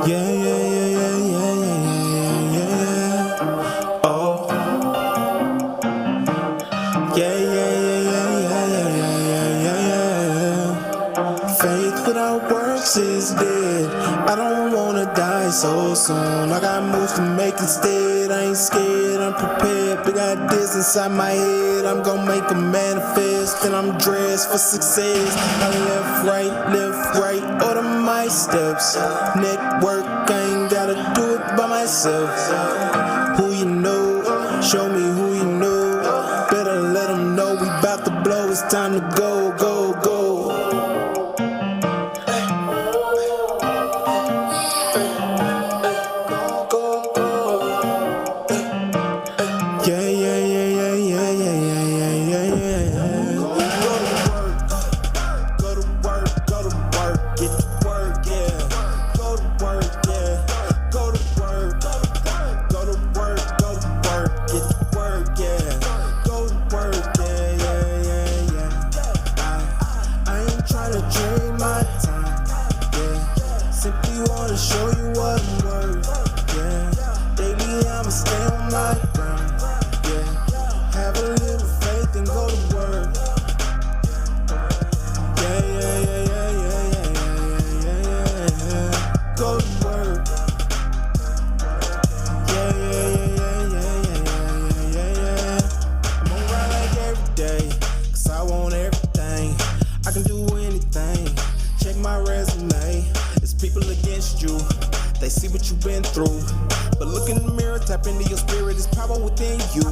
Yeah, yeah, yeah, yeah, yeah, yeah, yeah, yeah. Oh. Yeah, yeah, yeah, yeah, yeah, yeah, yeah, yeah, yeah. Faith without works is dead. I don't wanna die so soon. I got moves to make instead. I ain't scared, I'm prepared. Big ideas inside my head. I'm gonna make them manifest. And I'm dressed for success. I left, right, order my steps. Network, I ain't gotta do it by myself. Who you know, show me who you know. Better let them know we bout to blow. It's time to go, go, go. Yeah, yeah, yeah, yeah, yeah, yeah, yeah, yeah, yeah, yeah. Go to work, go to work, get to work, yeah. Go to work, yeah. Go to work, go to work, go to work, get to work, yeah. Go to work, yeah, yeah, yeah, yeah. I ain't trying to trade my time, yeah. Simply wanna show you what I'm worth, yeah. Daily I'ma stay on my grind, yeah. Have a little faith and go to work. Yeah, yeah, yeah, yeah, yeah, yeah, yeah, yeah, yeah. Go to work. Yeah, yeah, yeah, yeah, yeah, yeah, yeah, yeah. I'm on ride like every day, 'cause I want everything. I can do anything. Check my resume. It's people against you. They see what you've been through. But look in the mirror, tap into your spirit. There's power within you.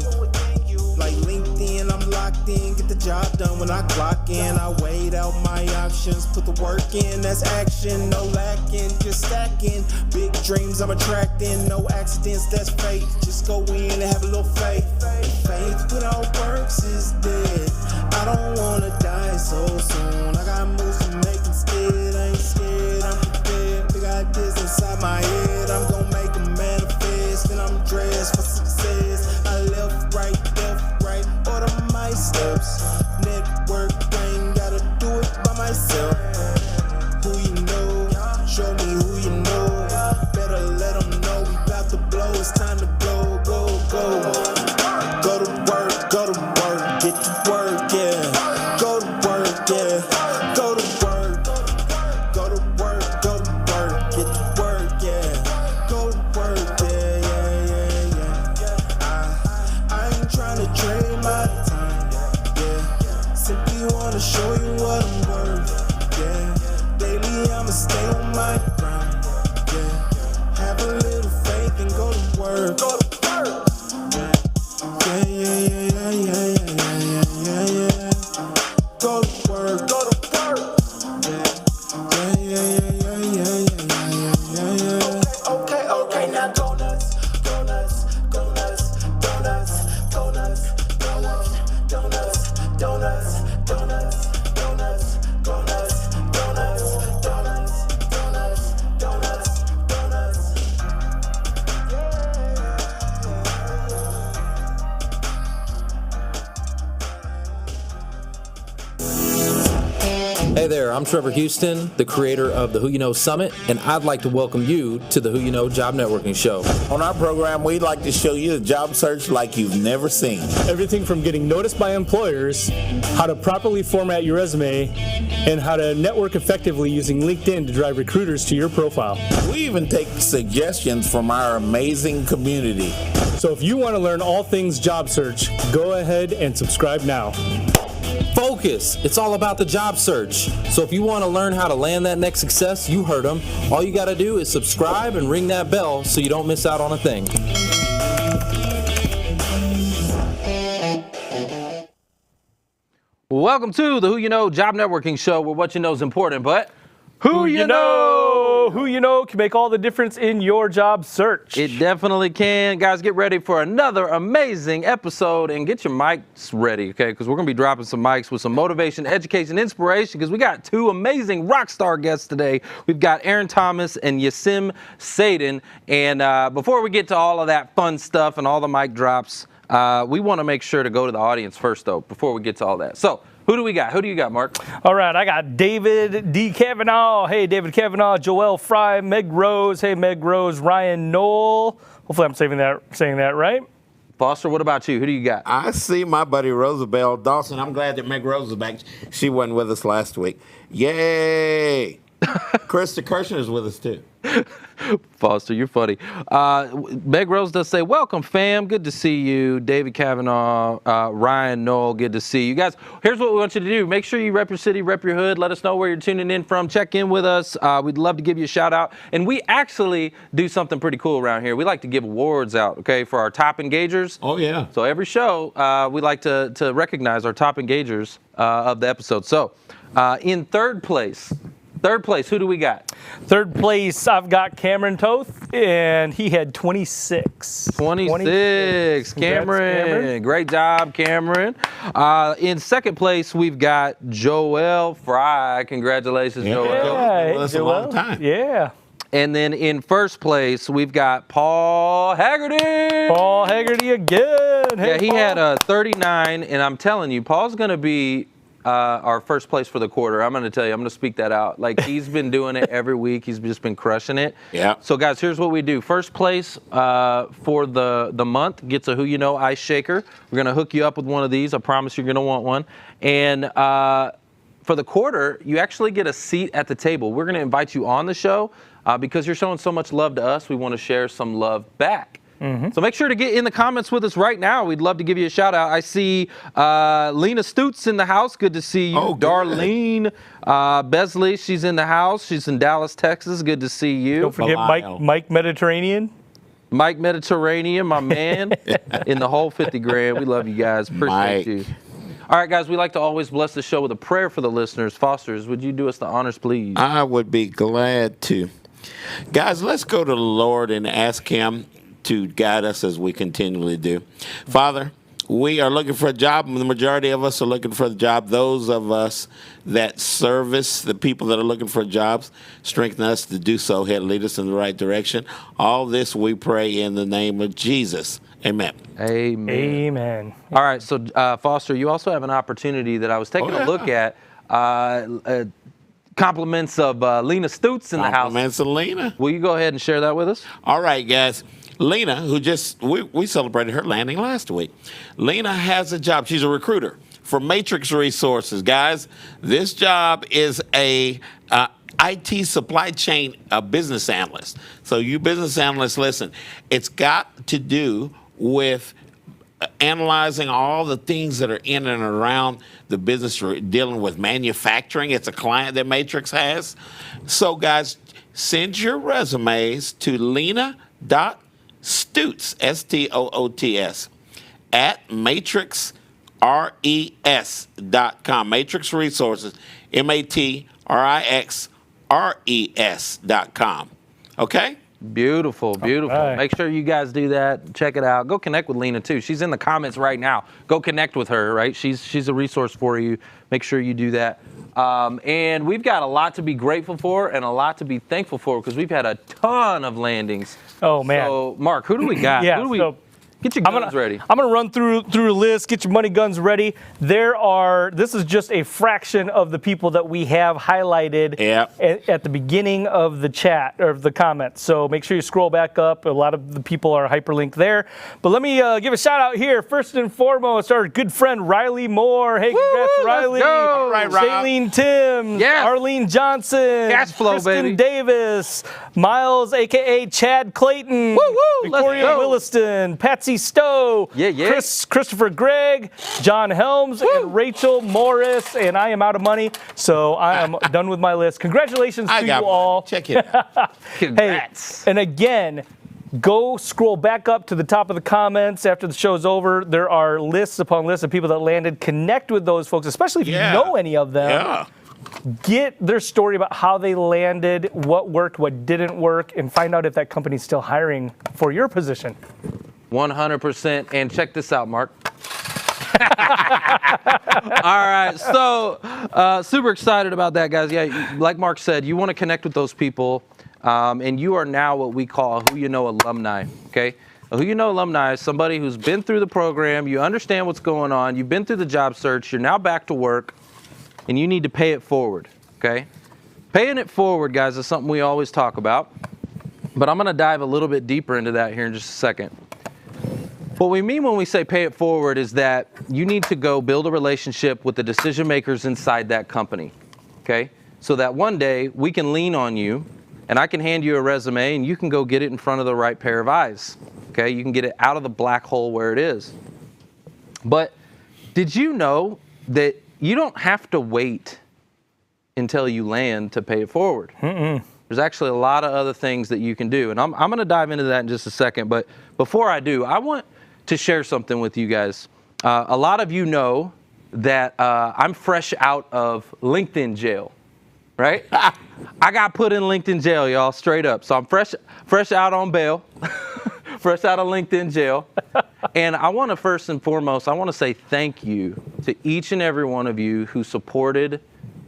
Like LinkedIn, I'm locked in. Get the job done when I clock in. I weighed out my options, put the work in. That's action, no lacking, just stacking. Big dreams I'm attracting, no accidents, that's fate. Just go in and have a little faith. Faith without works is dead. I don't wanna die so soon. I got moves to make instead. I ain't scared, I'm prepared. Big ideas inside my head. I'm gonna make them manifest. And I'm dressed for success. I left, right, order my steps. Network, I ain't gotta do it by myself. Who you know, show me who you know. Better let them know we bout to blow. It's time to go, go, go. Go to work, get to work, yeah. Go to work, yeah. Go to work, go to work, get to work, yeah. Go to work, yeah, yeah, yeah, yeah. I ain't tryna trade my time, yeah. Simply wanna show you what I'm worth, yeah. Daily I'ma stay on my grind, yeah. Have a little faith and go to work. Go to work. Yeah, yeah, yeah, yeah, yeah, yeah, yeah, yeah, yeah. Go to work, go to work. Yeah, yeah, yeah, yeah, yeah, yeah, yeah, yeah, yeah. Okay, now go nuts, go nuts, go nuts, donuts, donuts, donuts, donuts, donuts, donuts, donuts, donuts, donuts, donuts, donuts, donuts, donuts. Hey there, I'm Trevor Houston, the creator of the Who You Know Summit, and I'd like to welcome you to the Who You Know Job Networking Show. On our program, we'd like to show you the job search like you've never seen. Everything from getting noticed by employers, how to properly format your resume, and how to network effectively using LinkedIn to drive recruiters to your profile. We even take suggestions from our amazing community. So if you want to learn all things job search, go ahead and subscribe now. Focus! It's all about the job search. So if you want to learn how to land that next success, you heard them. All you got to do is subscribe and ring that bell so you don't miss out on a thing. Welcome to the Who You Know Job Networking Show, where what you know is important, but Who you know can make all the difference in your job search. it definitely can. Guys, get ready for another amazing episode and get your mics ready, okay? Because we're going to be dropping some mics with some motivation, education, inspiration, because we got two amazing rock star guests today. We've got Erin Thomas and Yesim Saydan. And before we get to all of that fun stuff and all the mic drops, we want to make sure to go to the audience first, though, before we get to all that. So Who do we got? Who do you got, Mark? All right, I got David D. Kavanaugh. Hey, David Kavanaugh. Joelle Fry. Meg Rose. Hey, Meg Rose. Ryan Knoll. Hopefully I'm saying that right. Foster, what about you? Who do you got? I see my buddy Rosabelle Dawson. I'm glad that Meg Rose is back. She wasn't with us last week. Yay! Krista Kirshner is with us too. Foster, you're funny. Meg Rose does say, welcome, fam. Good to see you. David Kavanaugh, Ryan Knoll, good to see you. Guys, here's what we want you to do. Make sure you rep your city, rep your hood. Let us know where you're tuning in from. Check in with us. We'd love to give you a shout out. And we actually do something pretty cool around here. We like to give awards out, okay, for our top engagers. Oh, yeah. So every show, we like to recognize our top engagers of the episode. So in third place, who do we got? Third place, I've got Cameron Toth, and he had 26. 26. Cameron. Great job, Cameron. In second place, we've got Joelle Fry. Congratulations, Joelle. Yeah, That's a long time. Yeah. And then in first place, we've got Paul Haggerty. Paul Haggerty again. Hey, Yeah, he Paul. had 39, and I'm telling you, Paul's going to be our first place for the quarter. I'm going to tell you, I'm going to speak that out. Like, he's been doing it every week. He's just been crushing it. Yeah. So, guys, here's what we do. First place for the month gets a Who You Know ice shaker. We're going to hook you up with one of these. I promise you're going to want one. And for the quarter, you actually get a seat at the table. We're going to invite you on the show because you're showing so much love to us. We want to share some love back. Mm-hmm. So make sure to get in the comments with us right now. We'd love to give you a shout out. I see Lena Stutz in the house. Good to see you. Oh, good. Darlene Besley, she's in the house. She's in Dallas, Texas. Good to see you. Don't forget Mike Mediterranean. Mike Mediterranean, my man, in the whole 50 grand. We love you guys. Appreciate you. All right, guys, we like to always bless the show with a prayer for the listeners. Fosters, would you do us the honors, please? I would be glad to. Guys, let's go to the Lord and ask him to guide us as we continually do. Father, we are looking for a job. The majority of us are looking for a job. Those of us that service the people that are looking for jobs, strengthen us to do so. Lead us in the right direction. All this we pray in the name of Jesus. Amen. Amen. Amen. All right, so Foster, you also have an opportunity that I was taking a look at. Compliments of Lena Stutz in the house. Compliments of Lena. Will you go ahead and share that with us? All right, guys. Lena, who we celebrated her landing last week. Lena has a job. She's a recruiter for Matrix Resources, guys. This job is a IT supply chain business analyst. So you business analysts, listen, it's got to do with analyzing all the things that are in and around the business, dealing with manufacturing. It's a client that Matrix has. So, guys, send your resumes to Lena.Stutz, S-T-O-O-T-S, at matrixres.com. Matrix Resources, MATRIXRES.com. Okay? Beautiful, beautiful. Right. Make sure you guys do that. Check it out. Go connect with Lena, too. She's in the comments right now. Go connect with her, right? She's a resource for you. Make sure you do that. And we've got a lot to be grateful for and a lot to be thankful for because we've had a ton of landings. Oh, man. So, Mark, who do we got? Yeah, who do we, so get your guns ready. I'm gonna run through the list. Get your money guns ready. This is just a fraction of the people that we have highlighted at the beginning of the chat or the comments. So make sure you scroll back up. A lot of the people are hyperlinked there. But let me give a shout out here. First and foremost, our good friend Riley Moore. Hey, congrats, Riley. Go. Right, Rob. Shailene Timms. Yes. Arlene Johnson. Cash flow, Kristen baby. Davis. Miles, a.k.a. Chad Clayton. Woo, woo. Let's Victoria go. Williston. Patsy Stowe, Yeah. Christopher Gregg, John Helms, and Rachel Morris, and I am out of money, so I am done with my list. Congratulations to you all. Check it out. Congrats. Hey, and again, go scroll back up to the top of the comments after the show's over. There are lists upon lists of people that landed. Connect with those folks, especially if you know any of them. Yeah. Get their story about how they landed, what worked, what didn't work, and find out if that company's still hiring for your position. 100%. And check this out, Mark. All right. So super excited about that, guys. Yeah, like Mark said, you want to connect with those people. And you are now what we call a Who You Know alumni, okay? A Who You Know alumni is somebody who's been through the program. You understand what's going on. You've been through the job search. You're now back to work. and you need to pay it forward, okay? Paying it forward, guys, is something we always talk about, but I'm going to dive a little bit deeper into that here in just a second. What we mean when we say pay it forward is that you need to go build a relationship with the decision makers inside that company, okay? So that one day we can lean on you and I can hand you a resume and you can go get it in front of the right pair of eyes, okay? You can get it out of the black hole where it is. But did you know that you don't have to wait until you land to pay it forward? There's actually a lot of other things that you can do. And I'm going to dive into that in just a second. But before I do, I want to share something with you guys. A lot of you know that I'm fresh out of LinkedIn jail, right? I got put in LinkedIn jail, y'all, straight up. So I'm fresh out on bail, fresh out of LinkedIn jail. And I want to first and foremost, I want to say thank you to each and every one of you who supported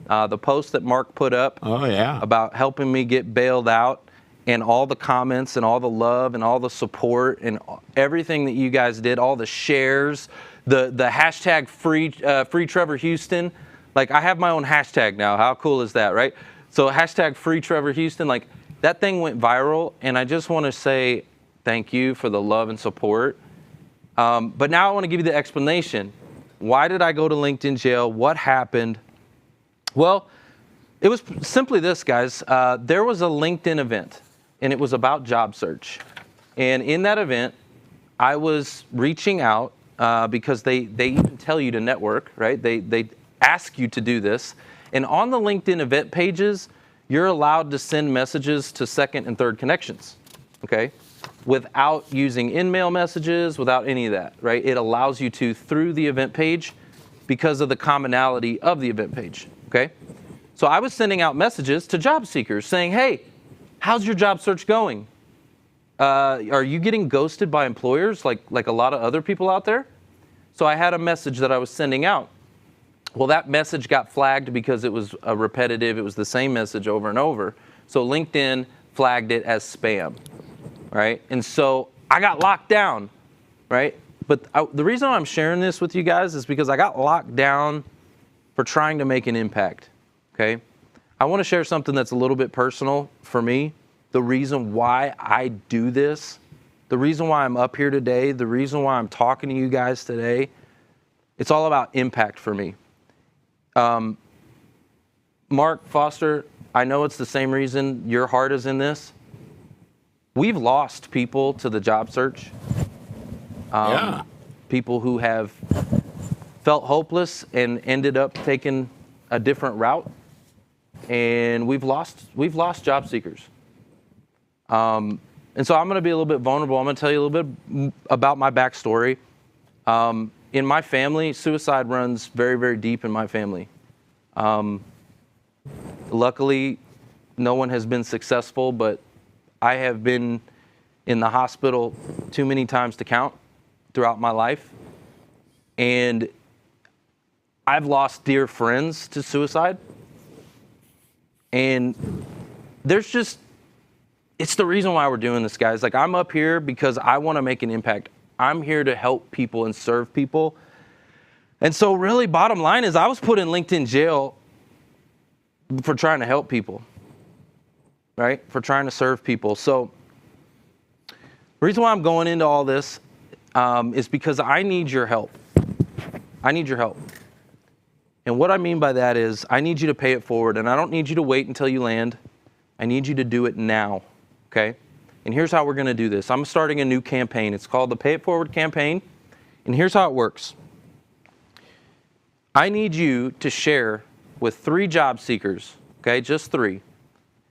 the post that Mark put up about helping me get bailed out, and all the comments and all the love and all the support and everything that you guys did, all the shares, the hashtag free Trevor Houston. Like, I have my own hashtag now. How cool is that, right? So hashtag free Trevor Houston, like, that thing went viral, and I just want to say thank you for the love and support. But now I want to give you the explanation. Why did I go to LinkedIn jail? What happened? Well, it was simply this, guys. There was a LinkedIn event, and it was about job search. And in that event, I was reaching out because they even tell you to network, right? They ask you to do this. And on the LinkedIn event pages, you're allowed to send messages to second and third connections, okay? Without using in-mail messages, without any of that, right? It allows you to through the event page because of the commonality of the event page, okay? So I was sending out messages to job seekers saying, hey, how's your job search going? Are you getting ghosted by employers like a lot of other people out there? So I had a message that I was sending out. Well, that message got flagged because it was repetitive. It was the same message over and over. So LinkedIn flagged it as spam, right? And so I got locked down, right? But the reason I'm sharing this with you guys is because I got locked down for trying to make an impact, okay? I want to share something that's a little bit personal for me. The reason why I do this, the reason why I'm up here today, the reason why I'm talking to you guys today, it's all about impact for me. Mark, Foster, I know it's the same reason your heart is in this. We've lost people to the job search. People who have felt hopeless and ended up taking a different route. And we've lost job seekers. And so I'm going to be a little bit vulnerable. I'm going to tell you a little bit about my backstory. In my family, suicide runs very, very deep in my family. Luckily, no one has been successful, but I have been in the hospital too many times to count throughout my life. And I've lost dear friends to suicide. And it's the reason why we're doing this, guys. Like, I'm up here because I want to make an impact. I'm here to help people and serve people. And so really, bottom line is I was put in LinkedIn jail for trying to help people, right? For trying to serve people. So the reason why I'm going into all this is because I need your help. I need your help. And what I mean by that is I need you to pay it forward, and I don't need you to wait until you land. I need you to do it now, okay? And here's how we're going to do this. I'm starting a new campaign. It's called the Pay It Forward campaign. And here's how it works. I need you to share with 3 job seekers, okay, just 3.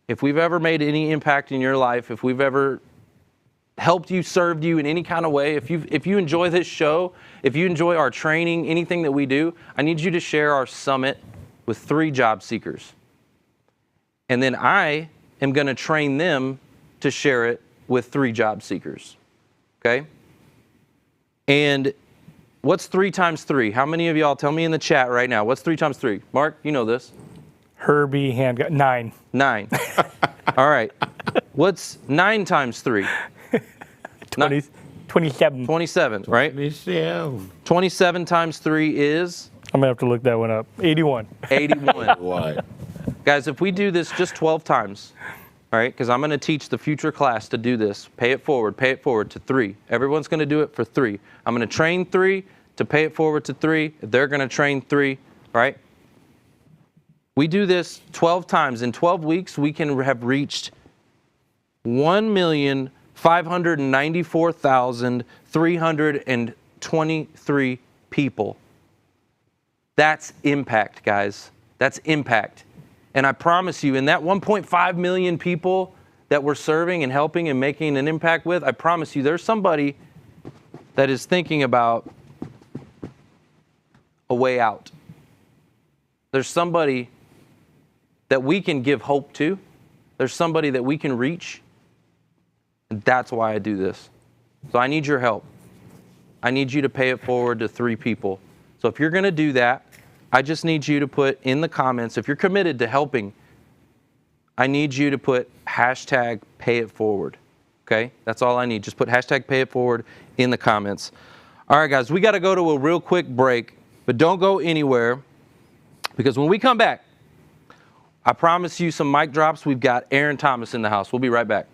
If we've ever made any impact in your life, if we've ever helped you, served you in any kind of way, if you enjoy this show, if you enjoy our training, anything that we do, I need you to share our summit with 3 job seekers. And then I am going to train them to share it with 3 job seekers, okay? And what's 3 times 3? How many of y'all, tell me in the chat right now, what's 3 times 3? Mark, you know this. Herbie, 9. 9. All right. What's 9 times 3? 27. 27, right? 27. 27 times 3 is? I'm going to have to look that one up. 81. 81. What? Guys, if we do this just 12 times, all right, because I'm going to teach the future class to do this. Pay it forward to 3. Everyone's going to do it for 3. I'm going to train 3 to pay it forward to 3. They're going to train 3, right? We do this 12 times. In 12 weeks, we can have reached 1,594,323 people. That's impact, guys. That's impact. And I promise you, in that 1.5 million people that we're serving and helping and making an impact with, I promise you there's somebody that is thinking about a way out. There's somebody that we can give hope to. There's somebody that we can reach. And that's why I do this. So I need your help. I need you to pay it forward to 3 people. So if you're going to do that, I just need you to put in the comments, if you're committed to helping, I need you to put hashtag pay it forward. Okay? That's all I need. Just put hashtag pay it forward in the comments. All right, guys, we got to go to a real quick break, but don't go anywhere because when we come back, I promise you some mic drops. We've got Erin Thomas in the house. We'll be right back.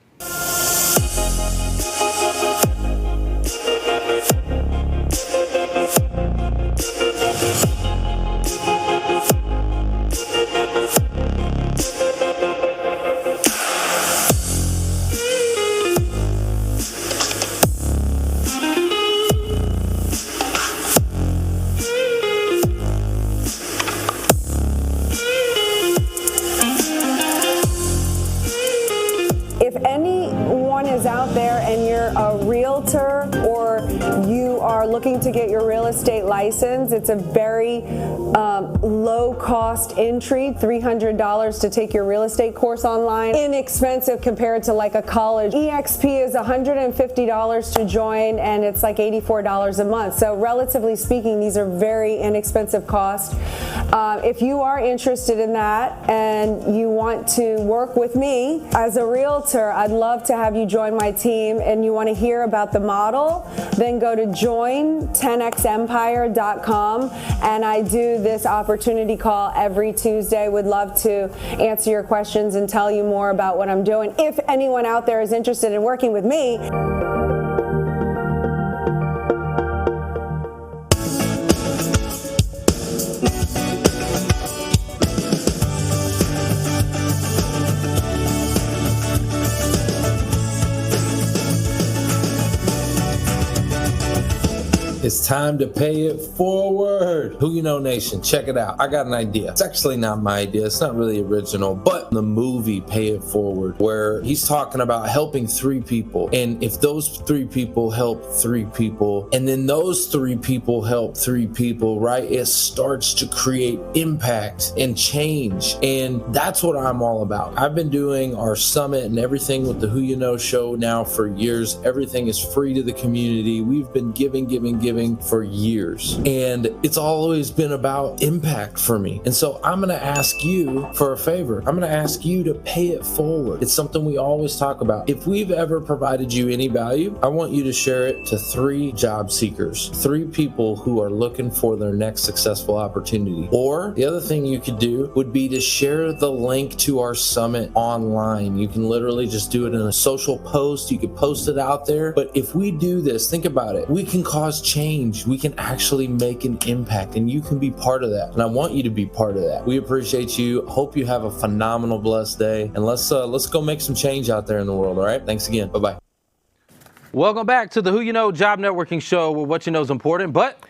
Out there and you're a realtor or you are looking to get your real estate license, it's a very low cost entry, $300 to take your real estate course online. Inexpensive compared to like a college. EXP is $150 to join and it's like $84 a month. So relatively speaking, these are very inexpensive costs. If you are interested in that and you want to work with me as a realtor, I'd love to have you join my team and you want to hear about the model, then go to join10xempire.com and I do this opportunity call every Tuesday. Would love to answer your questions and tell you more about what I'm doing. If anyone out there is interested in working with me. It's time to pay it forward. Who You Know Nation, check it out. I got an idea. It's actually not my idea. It's not really original, but the movie Pay It Forward, where he's talking about helping 3 people. And if those 3 people help 3 people, and then those 3 people help 3 people, right? It starts to create impact and change. And that's what I'm all about. I've been doing our summit and everything with the Who You Know show now for years. Everything is free to the community. We've been giving for years. And it's always been about impact for me. And so I'm going to ask you for a favor. I'm going to ask you to pay it forward. It's something we always talk about. If we've ever provided you any value, I want you to share it to 3 job seekers, 3 people who are looking for their next successful opportunity. Or the other thing you could do would be to share the link to our summit online. You can literally just do it in a social post. You could post it out there. But if we do this, think about it. We can cause change. We can actually make an impact and you can be part of that. And I want you to be part of that. We appreciate you. Hope you have a phenomenal, blessed day. And let's go make some change out there in the world. All right. Thanks again. Bye-bye. Welcome back to the Who You Know Job Networking Show where what you know is important, but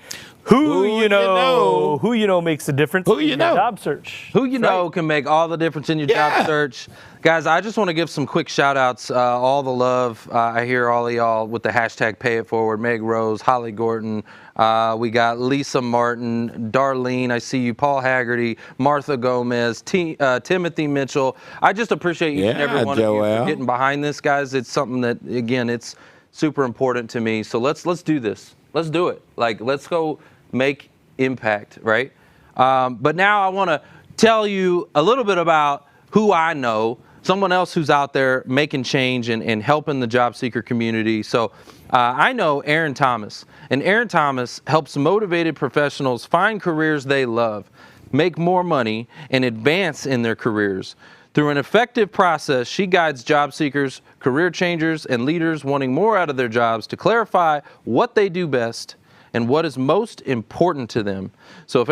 Who you know makes a difference in your job search. Who you know can make all the difference in your job search. Guys, I just want to give some quick shout outs. All the love. I hear all of y'all with the hashtag pay it forward. Meg Rose, Holly Gordon. We got Lisa Martin, Darlene. I see you. Paul Haggerty, Martha Gomez, Timothy Mitchell. I just appreciate each and every one of you for getting behind this, guys. It's something that, again, it's super important to me. So let's do this. Let's do it. Like, let's go make impact, right? But now I want to tell you a little bit about who I know. someone else who's out there making change and helping the job seeker community. So I know Erin Thomas, and Erin Thomas helps motivated professionals find careers they love, make more money, and advance in their careers. Through an effective process, she guides job seekers, career changers, and leaders wanting more out of their jobs to clarify what they do best and what is most important to them. So if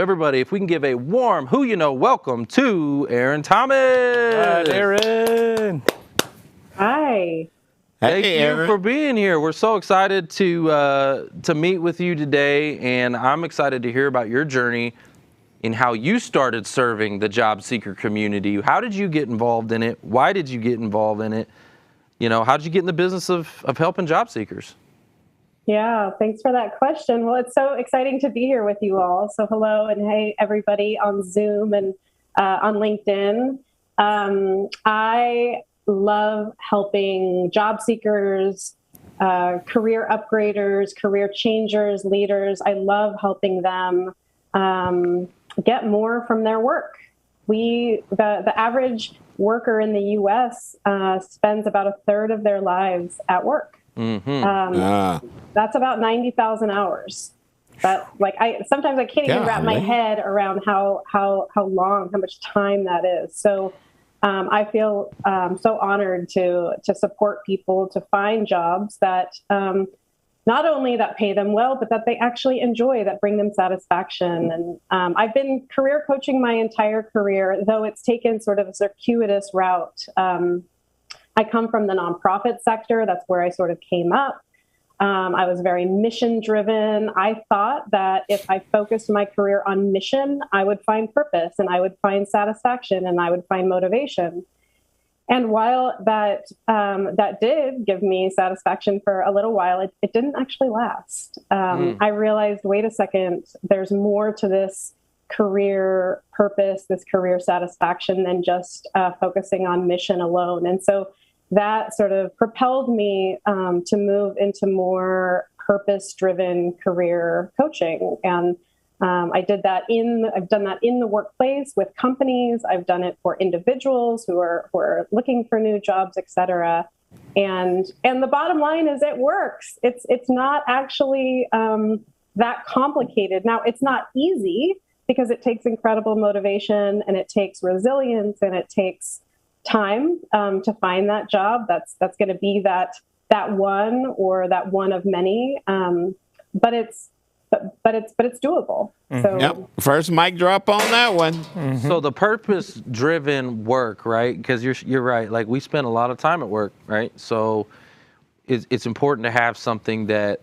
we can give a warm welcome to Erin Thomas. Hi, Erin. Hi. Thank Hey, you Erin. for being here. We're so excited to meet with you today, and I'm excited to hear about your journey and how you started serving the job seeker community. How did you get involved in it? Why did you get involved in it? How did you get in the business of helping job seekers? Yeah, thanks for that question. Well, it's so exciting to be here with you all. So hello and hey, everybody on Zoom and on LinkedIn. I love helping job seekers, career upgraders, career changers, leaders. I love helping them get more from their work. The average worker in the U.S. Spends about a third of their lives at work. That's about 90,000 hours. But sometimes I can't even wrap my head around how much time that is. So I feel so honored to support people to find jobs that not only that pay them well, but that they actually enjoy, that bring them satisfaction. And I've been career coaching my entire career, though it's taken sort of a circuitous route. I come from the nonprofit sector. That's where I sort of came up. I was very mission driven. I thought that if I focused my career on mission, I would find purpose and I would find satisfaction and I would find motivation. And while that did give me satisfaction for a little while, it didn't actually last. I realized, wait a second, there's more to this career purpose, this career satisfaction than just focusing on mission alone. And so that sort of propelled me to move into more purpose-driven career coaching. And I've done that in the workplace with companies. I've done it for individuals who are looking for new jobs, et cetera. And the bottom line is it works. It's not actually that complicated. Now, it's not easy because it takes incredible motivation and it takes resilience and it takes time to find that job. That's going to be that one or that one of many. But it's doable. So Yep. First mic drop on that one. So the purpose-driven work, right? Because you're right. Like, we spend a lot of time at work, right? So it's important to have something that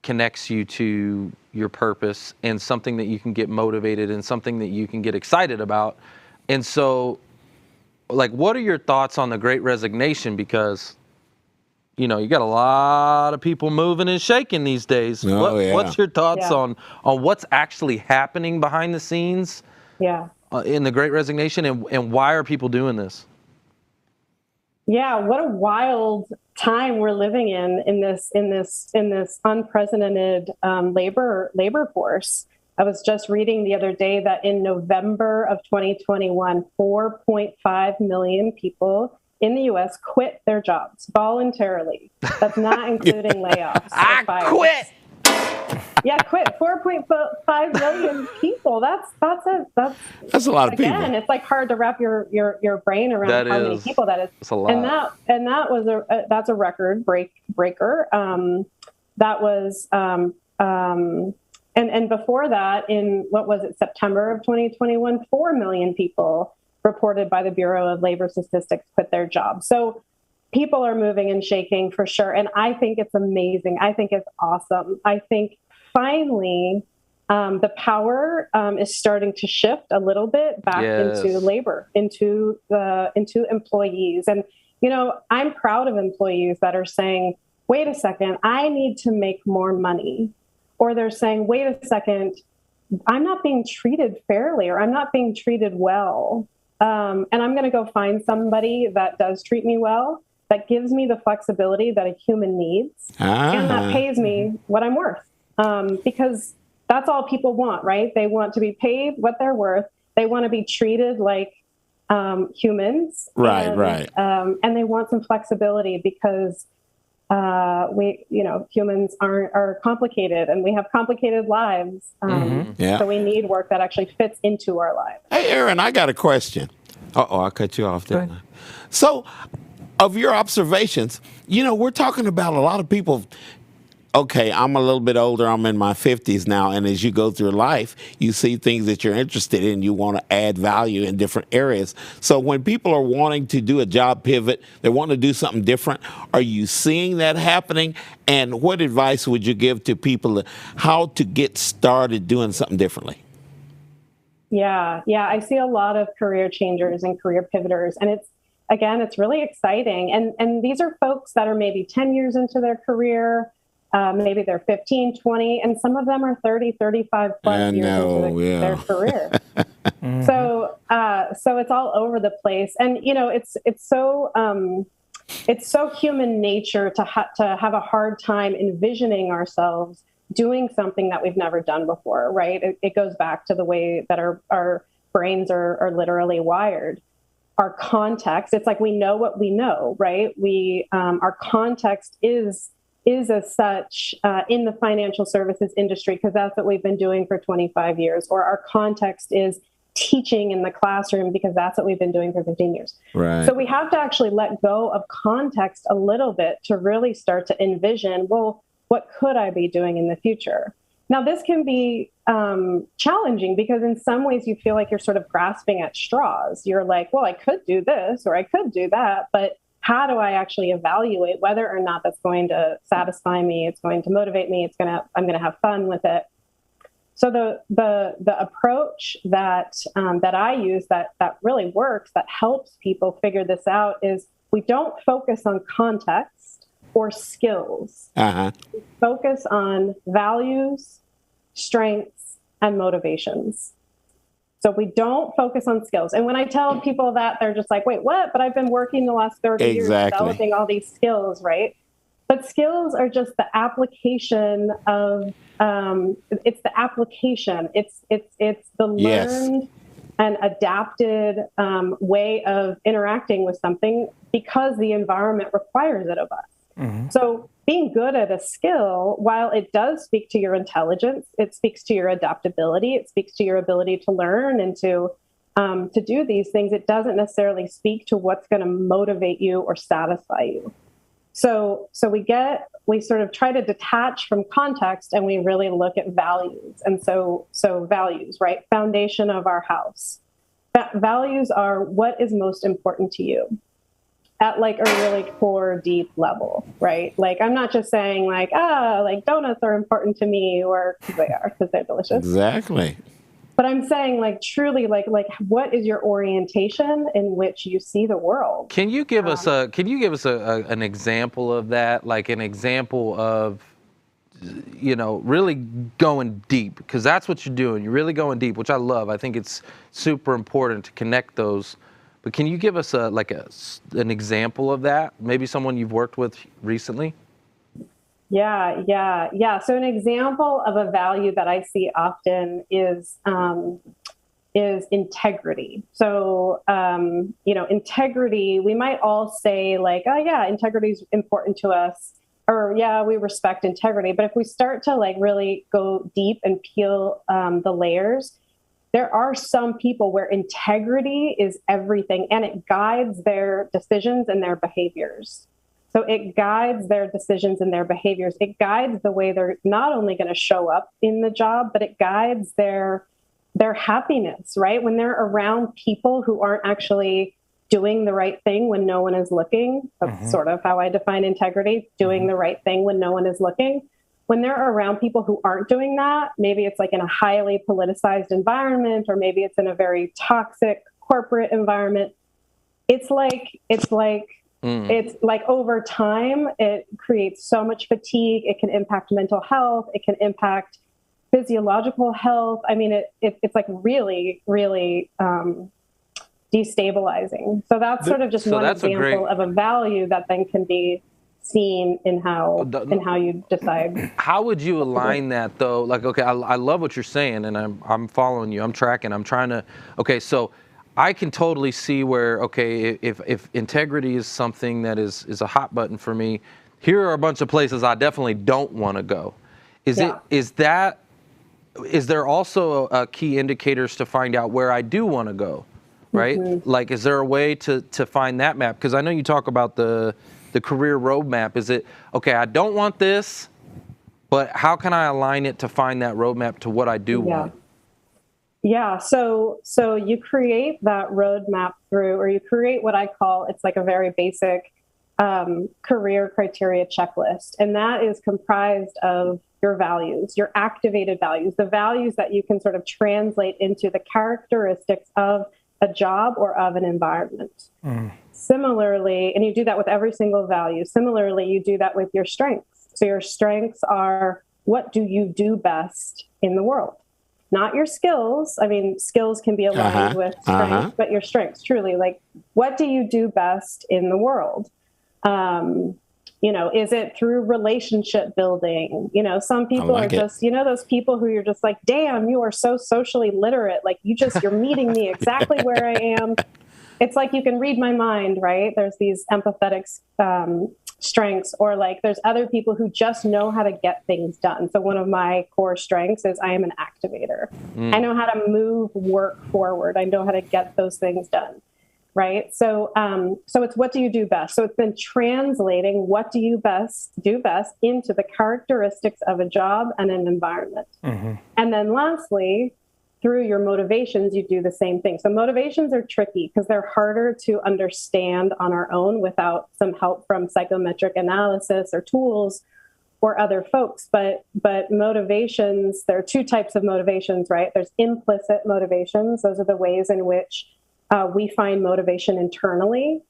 connects you to your purpose and something that you can get motivated and something that you can get excited about. And so, what are your thoughts on the Great Resignation? Because you got a lot of people moving and shaking these days. What's your thoughts on what's actually happening behind the scenes in the Great Resignation, and why are people doing this? Yeah, what a wild time we're living in this unprecedented labor force. I was just reading the other day that in November of 2021, 4.5 million people in the U.S. quit their jobs voluntarily. That's not including layoffs. I quit. Yeah, quit. 4.5 million people. That's a lot of people. Again, it's hard to wrap your brain around how many people that is. That's a lot. And that's a record breaker. That was and before that, in September of 2021, 4 million people reported by the Bureau of Labor Statistics quit their jobs. So people are moving and shaking for sure. And I think it's amazing. I think it's awesome. I think finally the power is starting to shift a little bit back into labor, into employees. And, I'm proud of employees that are saying, wait a second, I need to make more money. Or they're saying, wait a second, I'm not being treated fairly, or I'm not being treated well. And I'm going to go find somebody that does treat me well, that gives me the flexibility that a human needs, and that pays me what I'm worth. Because that's all people want, right? They want to be paid what they're worth. They want to be treated like humans. Right. And they want some flexibility because humans are complicated and we have complicated lives. Yeah. So we need work that actually fits into our lives. Hey, Erin, I got a question. I cut you off, didn't I? So, of your observations, we're talking about a lot of people. Okay, I'm a little bit older. I'm in my 50s now. And as you go through life, you see things that you're interested in. You want to add value in different areas. So when people are wanting to do a job pivot, they want to do something different, are you seeing that happening? And what advice would you give to people how to get started doing something differently? Yeah. I see a lot of career changers and career pivoters. And it's really exciting. And these are folks that are maybe 10 years into their career. Maybe they're 15, 20, and some of them are 30, 35 plus years into their career. So it's all over the place. And, it's so human nature to have a hard time envisioning ourselves doing something that we've never done before, right? It goes back to the way that our brains are literally wired. Our context, it's like we know what we know, right? Our context is as such in the financial services industry, because that's what we've been doing for 25 years, or our context is teaching in the classroom because that's what we've been doing for 15 years. Right. So we have to actually let go of context a little bit to really start to envision, well, what could I be doing in the future? Now, this can be challenging because in some ways you feel like you're sort of grasping at straws. You're like, well, I could do this or I could do that, but how do I actually evaluate whether or not that's going to satisfy me? It's going to motivate me. I'm going to have fun with it. So the approach that I use that really works, that helps people figure this out, is we don't focus on context or skills. We focus on values, strengths, and motivations. So we don't focus on skills. And when I tell people that, they're just like, wait, what? But I've been working the last 30 years developing all these skills, right? But skills are just the application of, it's the application. It's the learned and adapted way of interacting with something because the environment requires it of us. So being good at a skill, while it does speak to your intelligence, it speaks to your adaptability, it speaks to your ability to learn and to do these things. It doesn't necessarily speak to what's going to motivate you or satisfy you. So we sort of try to detach from context and we really look at values. And so values, right? Foundation of our house. Values are what is most important to you at like a really core, deep level, right? Like, I'm not just saying like donuts are important to me, or because they're delicious. Exactly. But I'm saying like truly like what is your orientation in which you see the world? Can you give us an example of that? Like an example of, really going deep, because that's what you're doing. You're really going deep, which I love. I think it's super important to connect those. But can you give us an example of that? Maybe someone you've worked with recently? Yeah. So an example of a value that I see often is integrity. So, integrity, we might all say like, oh yeah, integrity is important to us, or yeah, we respect integrity. But if we start to like really go deep and peel the layers, there are some people where integrity is everything and it guides their decisions and their behaviors. So it guides their decisions and their behaviors. It guides the way they're not only going to show up in the job, but it guides their happiness, right? When they're around people who aren't actually doing the right thing when no one is looking, that's sort of how I define integrity, doing the right thing when no one is looking. When they're around people who aren't doing that, maybe it's like in a highly politicized environment, or maybe it's in a very toxic corporate environment. It's like over time, it creates so much fatigue. It can impact mental health. It can impact physiological health. I mean, it's like really, really destabilizing. So that's sort of just one example of a value that then can be seen in how you decide. How would you align that though? Like, okay, I love what you're saying, and I'm following you. I'm tracking. I'm trying to. Okay, so I can totally see where, okay, if integrity is something that is a hot button for me, here are a bunch of places I definitely don't want to go. Is there also a key indicators to find out where I do want to go, right? Mm-hmm. Like, is there a way to find that map? Because I know you talk about the career roadmap. Is it, okay, I don't want this, but how can I align it to find that roadmap to what I do want? Yeah, so you create that roadmap through, or you create what I call, it's like a very basic career criteria checklist. And that is comprised of your values, your activated values, the values that you can sort of translate into the characteristics of a job or of an environment. Similarly, and you do that with every single value. Similarly, you do that with your strengths. So your strengths are, what do you do best in the world? Not your skills. I mean, skills can be aligned with strengths, but your strengths, truly, like, what do you do best in the world? Is it through relationship building? Some people are just, those people who you're just like, damn, you are so socially literate. Like, you're meeting me exactly where I am. It's like you can read my mind, right? There's these empathetic strengths, or like there's other people who just know how to get things done. So one of my core strengths is I am an activator. I know how to move work forward. I know how to get those things done, right? So it's, what do you do best? So it's been translating what do you do best into the characteristics of a job and an environment. And then lastly, through your motivations, you do the same thing. So motivations are tricky because they're harder to understand on our own without some help from psychometric analysis or tools or other folks. But motivations, there are two types of motivations, right? There's implicit motivations. Those are the ways in which we find motivation internally.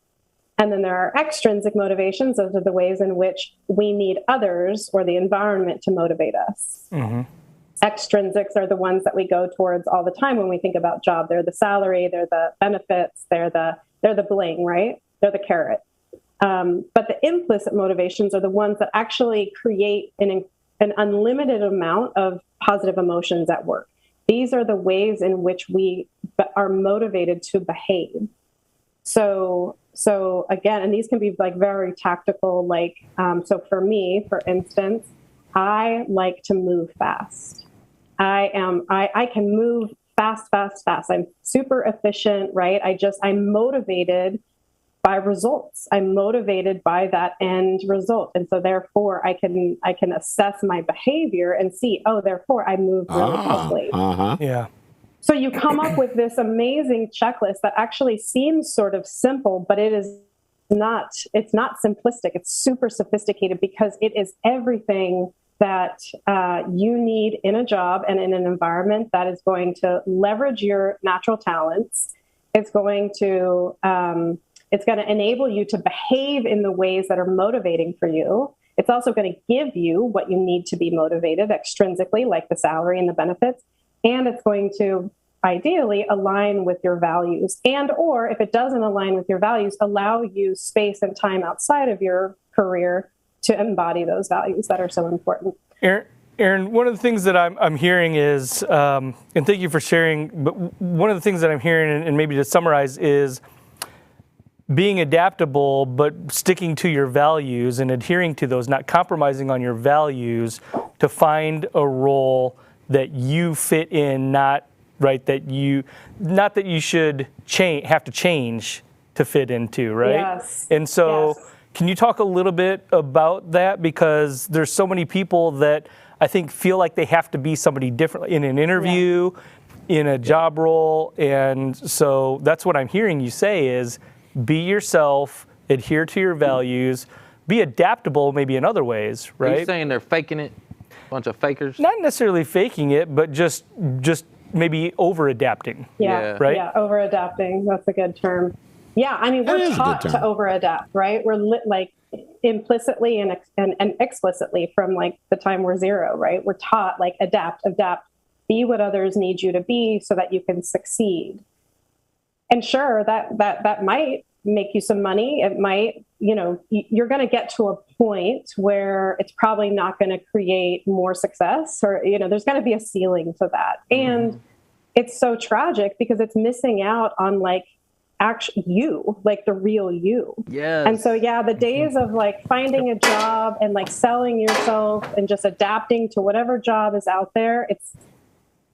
And then there are extrinsic motivations. Those are the ways in which we need others or the environment to motivate us. Extrinsics are the ones that we go towards all the time when we think about job. They're the salary, they're the benefits, they're the bling, right? They're the carrot. But the implicit motivations are the ones that actually create an unlimited amount of positive emotions at work. These are the ways in which we are motivated to behave. So again, and these can be like very tactical, like, so for me, for instance, I like to move fast. I can move fast. I'm super efficient, right? I'm motivated by results. I'm motivated by that end result. And so therefore I can assess my behavior and see, therefore I move really quickly. Yeah. So you come up with this amazing checklist that actually seems sort of simple, but it's not simplistic. It's super sophisticated because it is everything that you need in a job and in an environment that is going to leverage your natural talents. It's going to enable you to behave in the ways that are motivating for you. It's also going to give you what you need to be motivated extrinsically, like the salary and the benefits. And it's going to ideally align with your values, and or if it doesn't align with your values, allow you space and time outside of your career to embody those values that are so important. Erin, one of the things that I'm hearing is, and thank you for sharing, but one of the things that I'm hearing, and maybe to summarize, is being adaptable, but sticking to your values and adhering to those, not compromising on your values to find a role that you fit in, not that you should have to change to fit into, right? Yes. And so, yes. Can you talk a little bit about that? Because there's so many people that I think feel like they have to be somebody different in an interview, in a job role. And so that's what I'm hearing you say is be yourself, adhere to your values, be adaptable maybe in other ways, right? Are you saying they're faking it? A bunch of fakers? Not necessarily faking it, but just maybe over-adapting. Yeah, right? Yeah, over-adapting. That's a good term. Yeah, I mean, we're taught to over-adapt, right? We're like implicitly and explicitly from like the time we're zero, right? We're taught like adapt, be what others need you to be so that you can succeed. And sure, that might make you some money. It might, you're going to get to a point where it's probably not going to create more success, or, there's going to be a ceiling to that. And it's so tragic because it's missing out on like actually you, like the real you. Yes. And so, yeah, the days of like finding a job and like selling yourself and just adapting to whatever job is out there,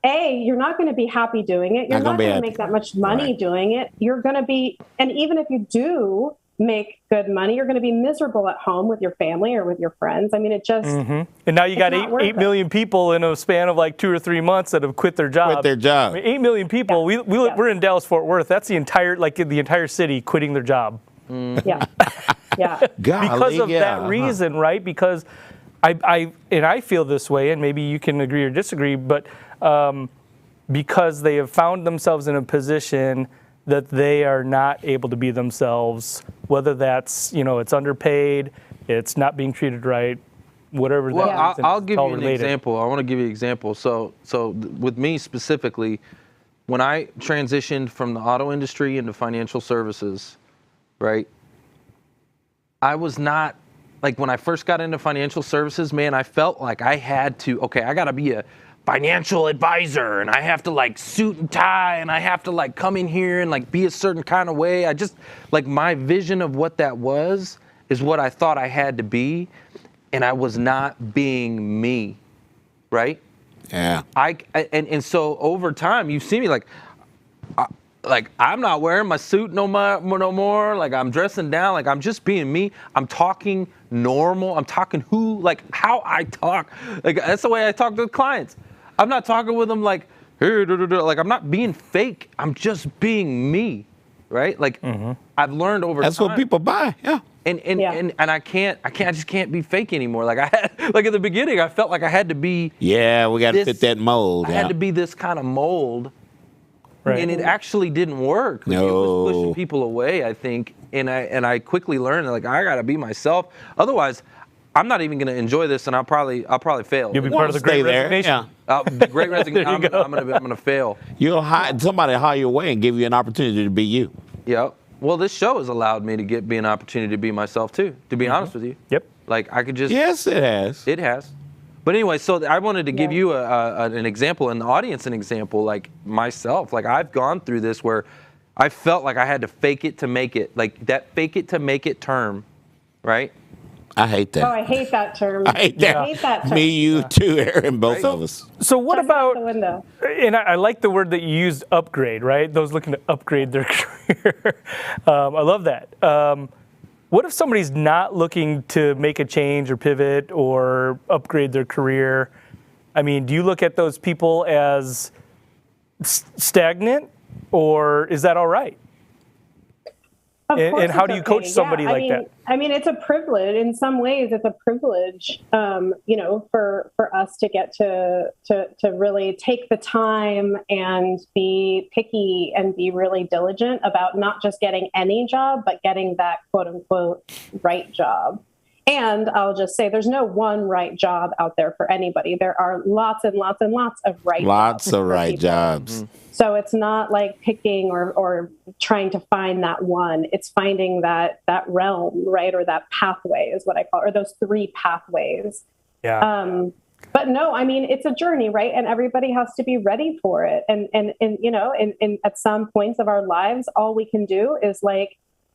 you're not going to be happy doing it. You're not going to make that much money doing it. You're going to be, and even if you do make good money, you're going to be miserable at home with your family or with your friends. I mean, it just. And now you got 8 million people in a span of like 2 or 3 months that have quit their job. I mean, 8 million people. Yeah. We're in Dallas, Fort Worth. That's the entire city quitting their job. Yeah. Yeah. Because of that reason, right? Because I feel this way, and maybe you can agree or disagree, but because they have found themselves in a position that they are not able to be themselves, whether that's, it's underpaid, it's not being treated right, whatever that is. I'll give you an example. I want to give you an example. So with me specifically, when I transitioned from the auto industry into financial services, right, I was not, like when I first got into financial services, man, I felt like I had to, I got to be a financial advisor and I have to like suit and tie and I have to like come in here and like be a certain kind of way. I just like my vision of what that was is what I thought I had to be, and I was not being me, right? Yeah. And so over time you've seen me like I'm not wearing my suit no more. Like I'm dressing down. Like I'm just being me. I'm talking normal. I'm talking how I talk. Like that's the way I talk to clients. I'm not talking with them like, hey, like I'm not being fake. I'm just being me, right? Like I've learned over time. That's what people buy. Yeah. And I just can't be fake anymore. Like I had, like at the beginning, I felt like I had to be. Yeah, we got to fit that mold. I had to be this kind of mold. Right. And it actually didn't work. No. It was pushing people away, I think. And I quickly learned like I gotta be myself. Otherwise, I'm not even gonna enjoy this, and I'll probably fail. You'll be part of the Great Resignation. The Great Resignation. I'm gonna fail. You'll somebody hire you away and give you an opportunity to be you. Yeah. Well, this show has allowed me to be an opportunity to be myself too. To be honest with you. Yep. Like I could just. Yes, it has. It has. But anyway, so I wanted to give you an example, and the audience an example, like myself. Like I've gone through this where I felt like I had to fake it to make it, like that fake it to make it term, right? I hate that. Oh, I hate that term. I hate that term. Me, you too, Erin, both of us. So what Check about, out the window. And I like the word that you used, upgrade, right? Those looking to upgrade their career. I love that. What if somebody's not looking to make a change or pivot or upgrade their career? I mean, do you look at those people as stagnant, or is that all right? And how do you coach somebody like that? I mean, it's a privilege. In some ways, it's a privilege, for us to get to really take the time and be picky and be really diligent about not just getting any job, but getting that quote unquote right job. And I'll just say there's no one right job out there for anybody. There are lots and lots and lots of right jobs. Lots of right jobs. So it's not like picking or trying to find that one. It's finding that realm, right? Or that pathway is what I call it, or those 3 pathways. Yeah. But no, I mean, it's a journey, right? And everybody has to be ready for it. And at some points of our lives, all we can do is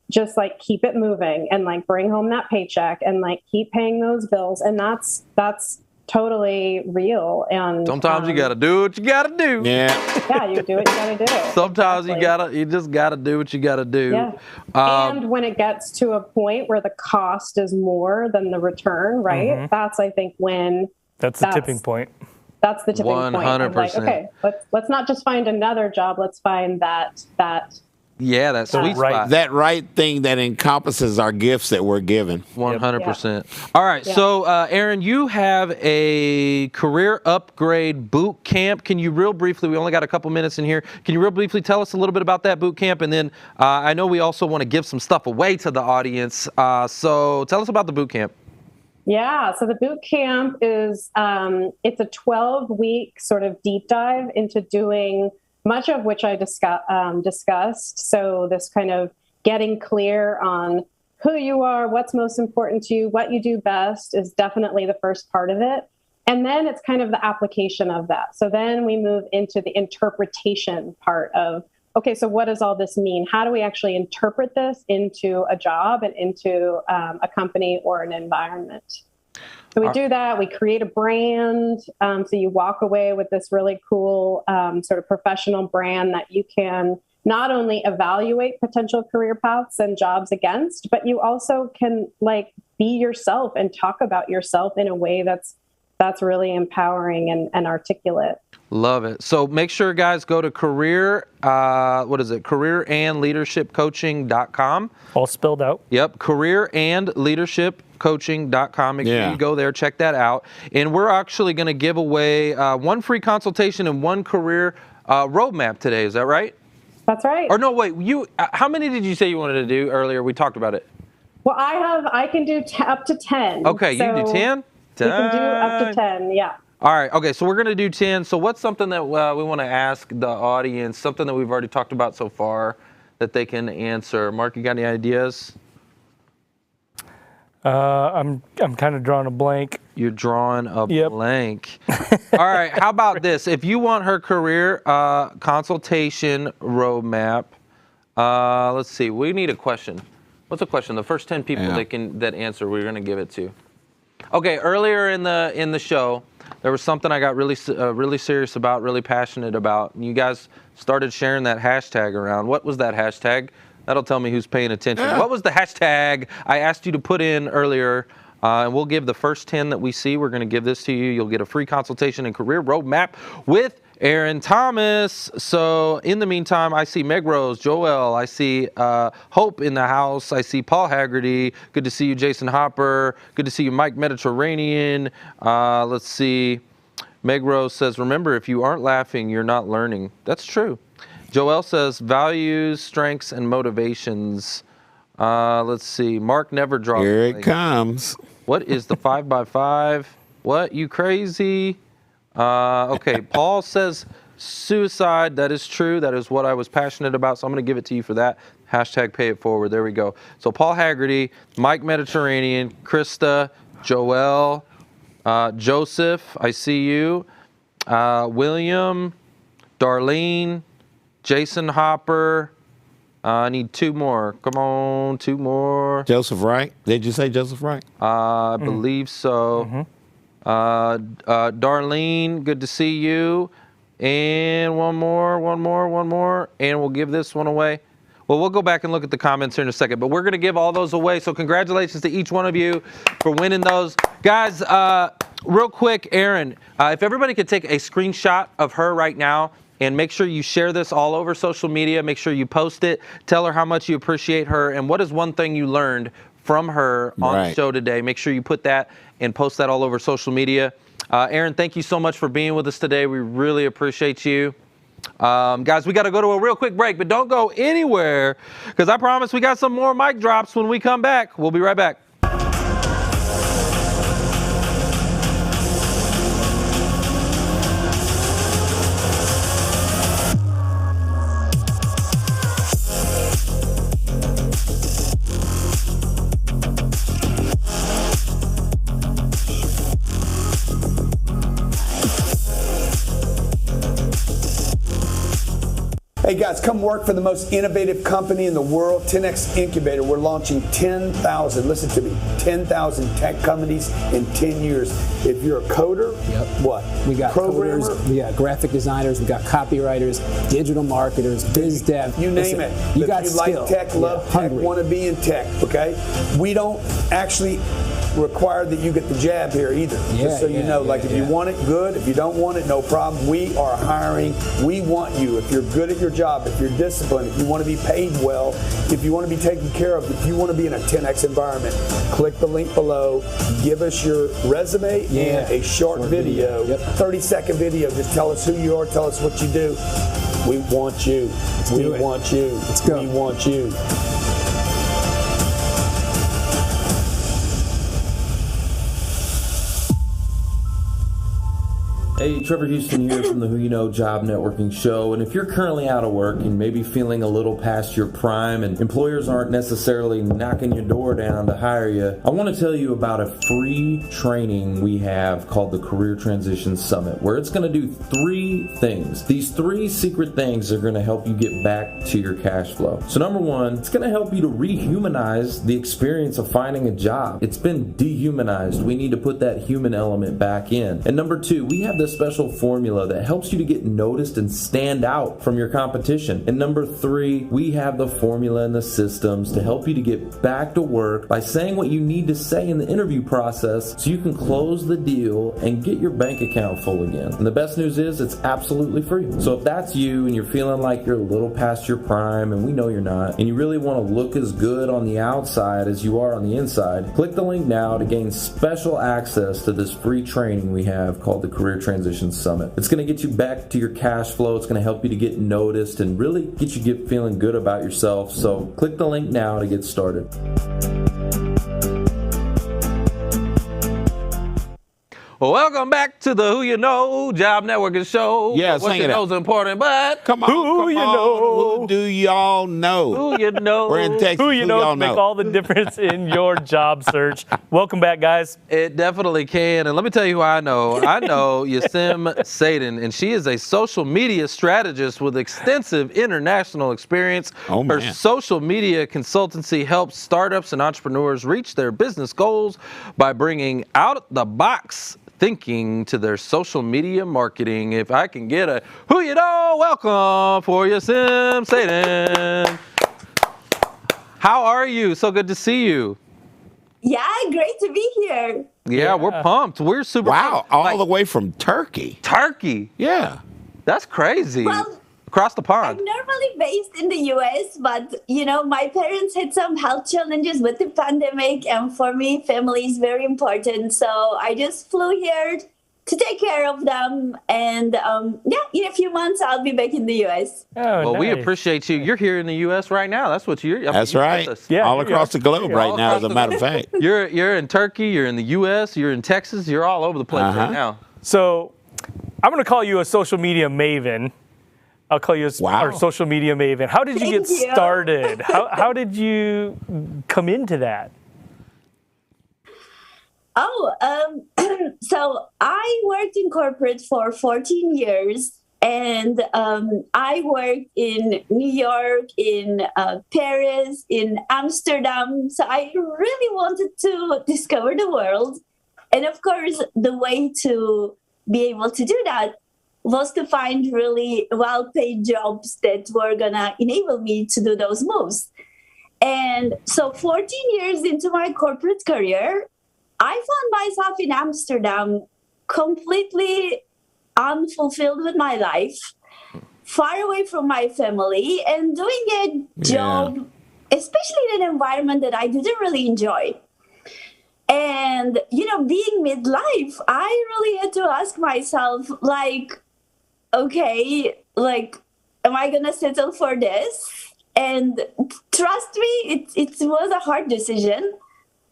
just keep it moving and bring home that paycheck and keep paying those bills. And that's totally real. And sometimes you got to do what you got to do. Yeah. Yeah, you do what you got to do. Sometimes you just got to do what you got to do. Yeah. And when it gets to a point where the cost is more than the return, right? That's, I think, when that's the tipping point. That's the tipping 100%. point. Okay, let's not just find another job. Let's find that. Yeah, that's sweet spot. That right thing that encompasses our gifts that we're given. 100%. All right, so Erin, you have a career upgrade boot camp. Can you real briefly, we only got a couple minutes in here, can you real briefly tell us a little bit about that boot camp? And then I know we also want to give some stuff away to the audience. So tell us about the boot camp. Yeah, so the boot camp is, it's a 12-week sort of deep dive into doing much of which I discussed. So this kind of getting clear on who you are, what's most important to you, what you do best is definitely the first part of it. And then it's kind of the application of that. So then we move into the interpretation part of, okay, so what does all this mean? How do we actually interpret this into a job and into a company or an environment? So we do that. We create a brand. So you walk away with this really cool sort of professional brand that you can not only evaluate potential career paths and jobs against, but you also can like be yourself and talk about yourself in a way that's really empowering and articulate. Love it. So make sure, guys, go to careerandleadershipcoaching.com. All spelled out. Yep, careerandleadershipcoaching.com. Make sure you go there, check that out. And we're actually going to give away one free consultation and one career roadmap today. Is that right? That's right. Or no, wait, how many did you say you wanted to do earlier? We talked about it. Well, I can do up to 10. Okay, you can do 10? You can do up to 10, yeah. All right, okay, so we're going to do 10. So what's something that we want to ask the audience, something that we've already talked about so far that they can answer? Mark, you got any ideas? I'm kind of drawing a blank. You're drawing a blank. All right, how about this? If you want her career consultation roadmap, let's see, we need a question. What's a question? The first 10 people that answer, we're going to give it to. Okay, earlier in the show, there was something I got really serious about, really passionate about, and you guys started sharing that hashtag around. What was that hashtag? That'll tell me who's paying attention. What was the hashtag I asked you to put in earlier? And we'll give the first 10 that we see. We're going to give this to you. You'll get a free consultation and career roadmap with Erin Thomas. So in the meantime, I see Meg Rose, Joel, I see Hope in the house, I see Paul Haggerty. Good to see you, Jason Hopper. Good to see you, Mike Mediterranean. Let's see. Meg Rose says, remember, if you aren't laughing, you're not learning. That's true. Joel says, values, strengths, and motivations. Let's see. Mark never draws. Here it comes. What is the 5x5? What, you crazy? Okay, Paul says suicide. That is true. That is what I was passionate about, so I'm going to give it to you for that. Hashtag pay it forward. There we go. So Paul Haggerty, Mike Mediterranean, Krista, Joel, Joseph, I see you, William, Darlene, Jason Hopper. I need 2 more. Come on, 2 more. Joseph Wright. Did you say Joseph Wright? I believe so. Darlene, good to see you. And one more. And we'll give this one away. Well, we'll go back and look at the comments here in a second, but we're going to give all those away. So congratulations to each one of you for winning those. Guys, real quick, Erin, if everybody could take a screenshot of her right now, and make sure you share this all over social media. Make sure you post it. Tell her how much you appreciate her and what is one thing you learned from her on the show today. Make sure you put that and post that all over social media. Erin, thank you so much for being with us today. We really appreciate you. Guys, we got to go to a real quick break, but don't go anywhere because I promise we got some more mic drops when we come back. We'll be right back. Hey guys, come work for the most innovative company in the world, 10X Incubator. We're launching 10,000, listen to me, 10,000 tech companies in 10 years. If you're a coder, what? We got programmer, coders, we got graphic designers, we got copywriters, digital marketers, biz dev. you name it. You If got you skill. like tech, love tech, hungry. want to be in tech, okay? We don't actually require that you get the jab here either. Just so you know, if you want it, good. If you don't want it, no problem. We are hiring. We want you. If you're good at your job, if you're disciplined, if you want to be paid well, if you want to be taken care of, if you want to be in a 10X environment, click the link below. Give us your resume and a short video, 30-second video. Just tell us who you are. Tell us what you do. We want you. We want you. Let's go. We want you. Hey, Trevor Houston here from the Who You Know Job Networking Show. And if you're currently out of work and maybe feeling a little past your prime and employers aren't necessarily knocking your door down to hire you, I want to tell you about a free training we have called the Career Transition Summit, where it's going to do 3 things. These 3 secret things are going to help you get back to your cash flow. So number 1, it's going to help you to rehumanize the experience of finding a job. It's been dehumanized. We need to put that human element back in. And number 2, we have this special formula that helps you to get noticed and stand out from your competition. And number 3, we have the formula and the systems to help you to get back to work by saying what you need to say in the interview process so you can close the deal and get your bank account full again. And the best news is it's absolutely free. So if that's you and you're feeling like you're a little past your prime, and we know you're not, and you really want to look as good on the outside as you are on the inside, click the link now to gain special access to this free training we have called the Career Transition Summit. It's going to get you back to your cash flow. It's going to help you to get noticed and really get you feeling good about yourself. So click the link now to get started. Well, welcome back to the Who You Know Job Networking Show. Yeah, what you know is important, but come on, who you know? Who do y'all know? Who you know? We're in Texas. Who you know can make all the difference in your job search. Welcome back, guys. It definitely can. And let me tell you who I know. I know Yesim Saydan, and she is a social media strategist with extensive international experience. Oh, man. Her social media consultancy helps startups and entrepreneurs reach their business goals by bringing out-the-box thinking to their social media marketing. If I can get a who you know, welcome for Yesim Saydan. How are you? So good to see you. Yeah, great to be here. Yeah, we're pumped. We're super pumped. All the way from Turkey. Turkey? Yeah. That's crazy. Well, across the pond. I'm normally based in the US, but my parents had some health challenges with the pandemic, and for me, family is very important. So I just flew here to take care of them, and in a few months I'll be back in the US. Well, we appreciate you. You're here in the US right now. That's what you're. That's right. Yeah, all across the globe right now, as a matter of fact. You're in Turkey. You're in the US. You're in Texas. You're all over the place right now. So I'm going to call you a social media maven. I'll call you our social media maven. How did you get started? How did you come into that? So I worked in corporate for 14 years, and I worked in New York, in Paris, in Amsterdam. So I really wanted to discover the world. And of course, the way to be able to do that was to find really well-paid jobs that were going to enable me to do those moves. And so 14 years into my corporate career, I found myself in Amsterdam completely unfulfilled with my life, far away from my family, and doing a job, especially in an environment that I didn't really enjoy. And, being midlife, I really had to ask myself, okay, am I going to settle for this? And trust me, it was a hard decision.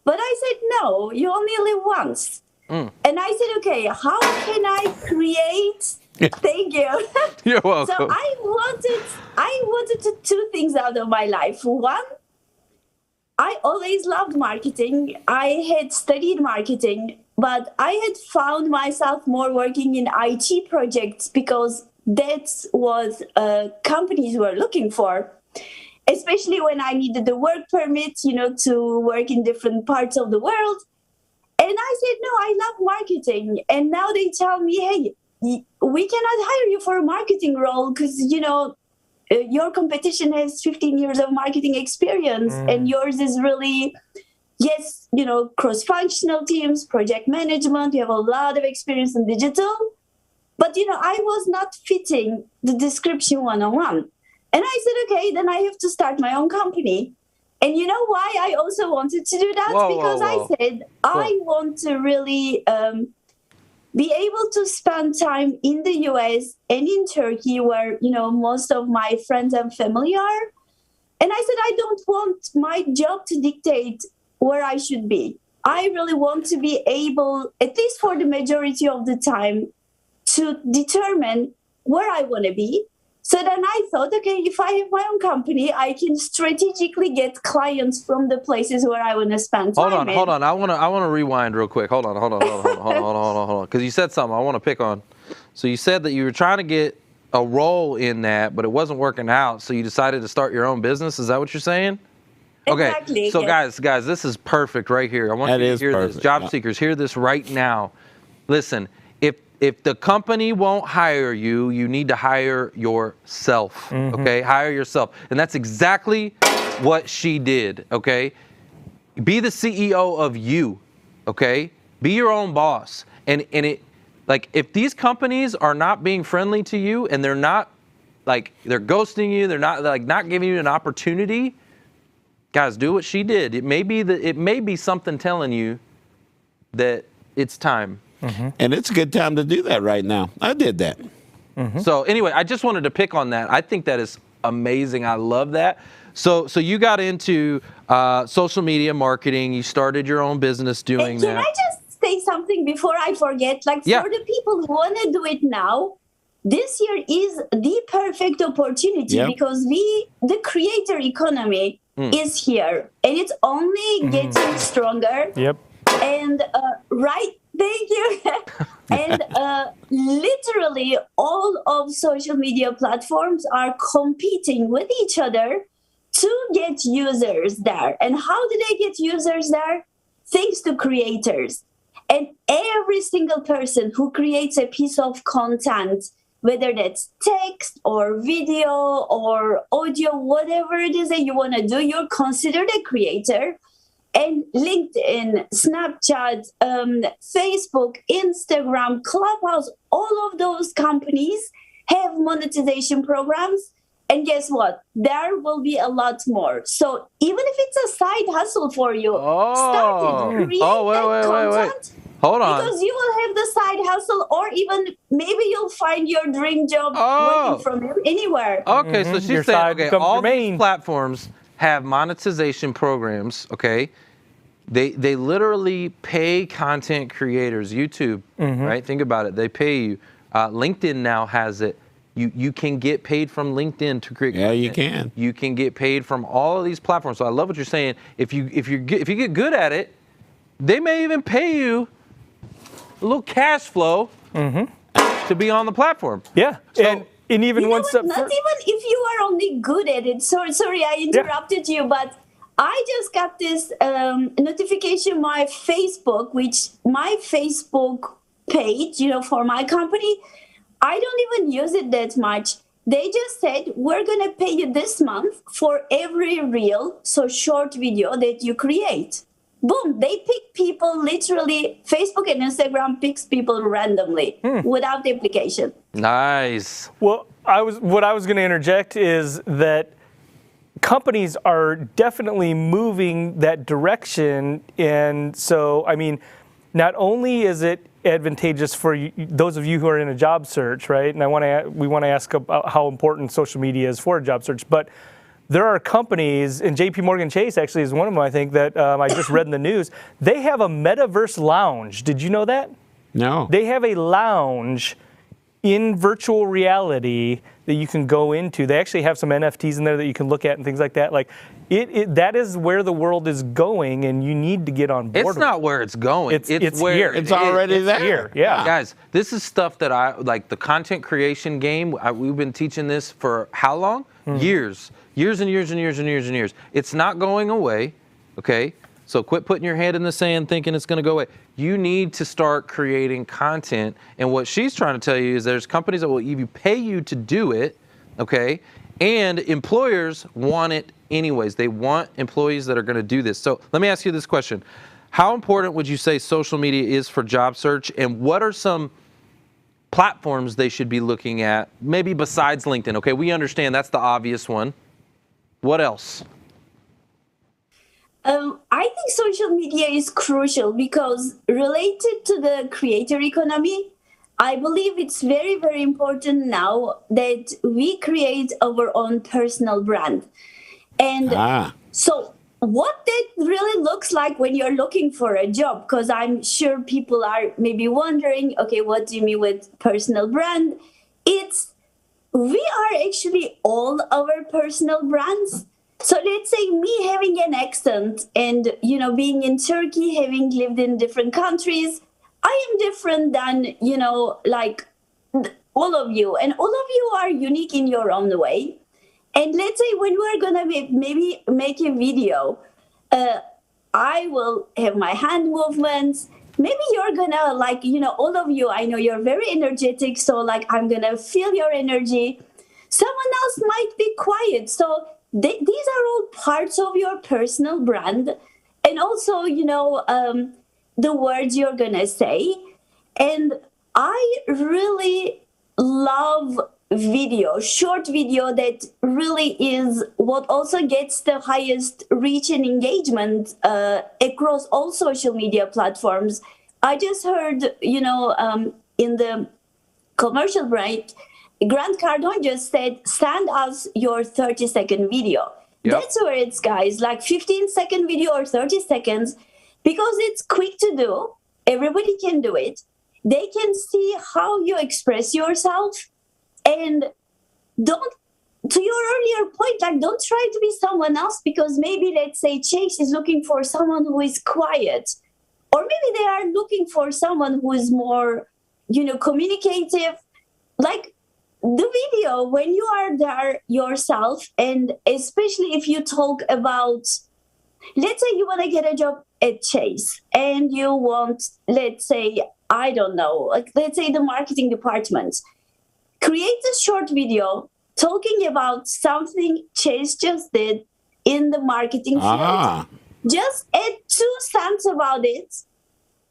But I said, no, you only live once. And I said, okay, how can I create? Thank you. You're welcome. So I wanted two things out of my life. One, I always loved marketing. I had studied marketing, but I had found myself more working in IT projects because that's what companies were looking for, especially when I needed the work permit, to work in different parts of the world. And I said, no, I love marketing. And now they tell me, hey, we cannot hire you for a marketing role because, your competition has 15 years of marketing experience and yours is really, cross-functional teams, project management. You have a lot of experience in digital. But, I was not fitting the description one-on-one. And I said, okay, then I have to start my own company. And you know why I also wanted to do that? Because I said, I want to really be able to spend time in the US and in Turkey where, most of my friends and family are. And I said, I don't want my job to dictate where I should be. I really want to be able, at least for the majority of the time, to determine where I want to be. So then I thought, okay, if I have my own company, I can strategically get clients from the places where I want to spend time. Hold on. I want to rewind real quick. Hold on. Because you said something I want to pick on. So you said that you were trying to get a role in that, but it wasn't working out. So you decided to start your own business. Is that what you're saying? Okay. Exactly, So yes. guys, this is perfect right here. I want you to hear this. Job seekers, hear this right now. Listen, if the company won't hire you, you need to hire yourself, okay? Hire yourself. And that's exactly what she did, okay? Be the CEO of you, okay? Be your own boss. And it, like, if these companies are not being friendly to you and they're not, like, they're ghosting you, they're not, like, not giving you an opportunity, guys, do what she did. It may be something telling you that it's time. And it's a good time to do that right now. I did that. So anyway, I just wanted to pick on that. I think that is amazing. I love that. So you got into social media marketing. You started your own business doing that. Can I just say something before I forget? Like, for the people who want to do it now, this year is the perfect opportunity because the creator economy is here, and it's only getting stronger. And thank you. And literally all of social media platforms are competing with each other to get users there. And how do they get users there? Thanks to creators. And every single person who creates a piece of content, whether that's text or video or audio, whatever it is that you want to do, you're considered a creator. And LinkedIn, Snapchat, Facebook, Instagram, Clubhouse, all of those companies have monetization programs. And guess what? There will be a lot more. So even if it's a side hustle for you, start it. Create that content. Hold on. Because you will have the side hustle, or even maybe you'll find your dream job working from anywhere. Okay, so she's saying, okay, all these platforms have monetization programs, okay? They literally pay content creators, YouTube, right? Think about it. They pay you. LinkedIn now has it. You can get paid from LinkedIn to create content. You can. You can get paid from all of these platforms. So I love what you're saying. If you get good at it, they may even pay you a little cash flow to be on the platform. Yeah. So, and even one step not even if you are only good at it. Sorry, I interrupted you, but I just got this notification on my Facebook, which my Facebook page, for my company, I don't even use it that much. They just said, we're going to pay you this month for every reel, so short video that you create. Boom, they pick people literally. Facebook and Instagram picks people randomly without the application. Nice. Well, what I was going to interject is that companies are definitely moving that direction. And so, I mean, not only is it advantageous for those of you who are in a job search, right? And we want to ask about how important social media is for a job search, but there are companies, and JP Morgan Chase actually is one of them, I think, that I just read in the news. They have a metaverse lounge. Did you know that? No. They have a lounge in virtual reality that you can go into. They actually have some NFTs in there that you can look at and things like that. Like, that is where the world is going, and you need to get on board. It's not where it's going. It's where here. It's already there. Here. Yeah. Guys, this is stuff that I like. The content creation game. We've been teaching this for how long? Years and years and years and years and years. It's not going away. Okay. So quit putting your head in the sand thinking it's going to go away. You need to start creating content. And what she's trying to tell you is there's companies that will even pay you to do it, okay? And employers want it anyways. They want employees that are going to do this. So let me ask you this question. How important would you say social media is for job search? And what are some platforms they should be looking at, maybe besides LinkedIn? Okay, we understand that's the obvious one. What else? I think social media is crucial because related to the creator economy, I believe it's very, very important now that we create our own personal brand. And so what that really looks like when you're looking for a job, because I'm sure people are maybe wondering, okay, what do you mean with personal brand? We are actually all our personal brands. So let's say me having an accent and, being in Turkey, having lived in different countries, I am different than, like all of you. And all of you are unique in your own way. And let's say when we're going to maybe make a video, I will have my hand movements. Maybe you're going to all of you, I know you're very energetic. So I'm going to feel your energy. Someone else might be quiet. So these are all parts of your personal brand. And also, the words you're going to say. And I really love short video that really is what also gets the highest reach and engagement across all social media platforms. I just heard, in the commercial break, Grant Cardone just said, send us your 30-second video. Yep. That's where it's, guys, 15-second video or 30 seconds, because it's quick to do. Everybody can do it. They can see how you express yourself. And to your earlier point, don't try to be someone else, because maybe, let's say, Chase is looking for someone who is quiet. Or maybe they are looking for someone who is more, communicative. The video, when you are there yourself, and especially if you talk about, let's say you want to get a job at Chase and you want, let's say, I don't know, let's say the marketing department. Create a short video talking about something Chase just did in the marketing field. Just add 2 cents about it.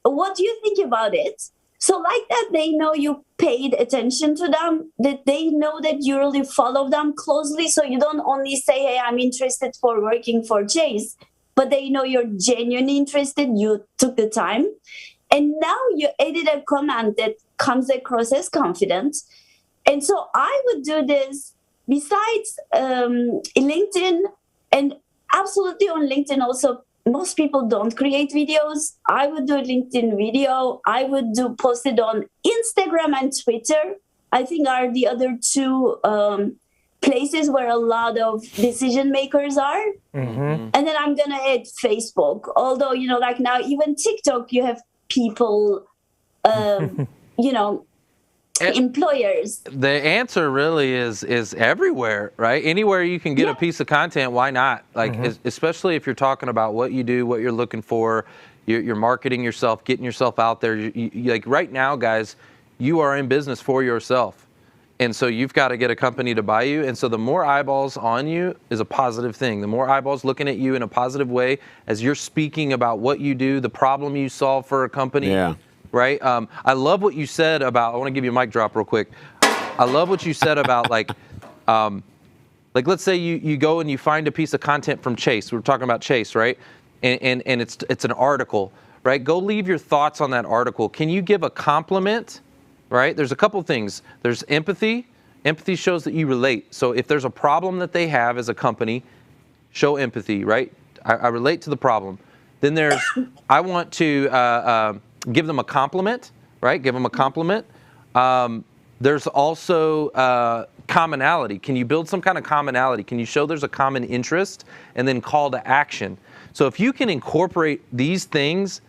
What do you think about it? So that, they know you paid attention to them, that they know that you really follow them closely. So you don't only say, hey, I'm interested for working for Chase, but they know you're genuinely interested. You took the time. And now you added a comment that comes across as confident. And so I would do this besides LinkedIn, and absolutely on LinkedIn also. Most people don't create videos. I would do a LinkedIn video. I would post it on Instagram and Twitter. I think are the other 2 places where a lot of decision makers are. Mm-hmm. And then I'm going to add Facebook. Although, now even TikTok, you have people, employers. The answer really is everywhere, right? Anywhere you can get a piece of content, why not? Especially if you're talking about what you do, what you're looking for, you're marketing yourself, getting yourself out there. You right now, guys, you are in business for yourself. And so you've got to get a company to buy you. And so the more eyeballs on you is a positive thing. The more eyeballs looking at you in a positive way as you're speaking about what you do, the problem you solve for a company. Yeah. Right? I love what you said about, I want to give you a mic drop real quick. I love what you said about let's say you go and you find a piece of content from Chase. We're talking about Chase, right? And it's an article, right? Go leave your thoughts on that article. Can you give a compliment, right? There's a couple things. There's empathy. Empathy shows that you relate. So if there's a problem that they have as a company, show empathy, right? I relate to the problem. Then there's, I want to, give them a compliment, right? Give them a compliment. There's also commonality. Can you build some kind of commonality? Can you show there's a common interest? And then call to action. So if you can incorporate these things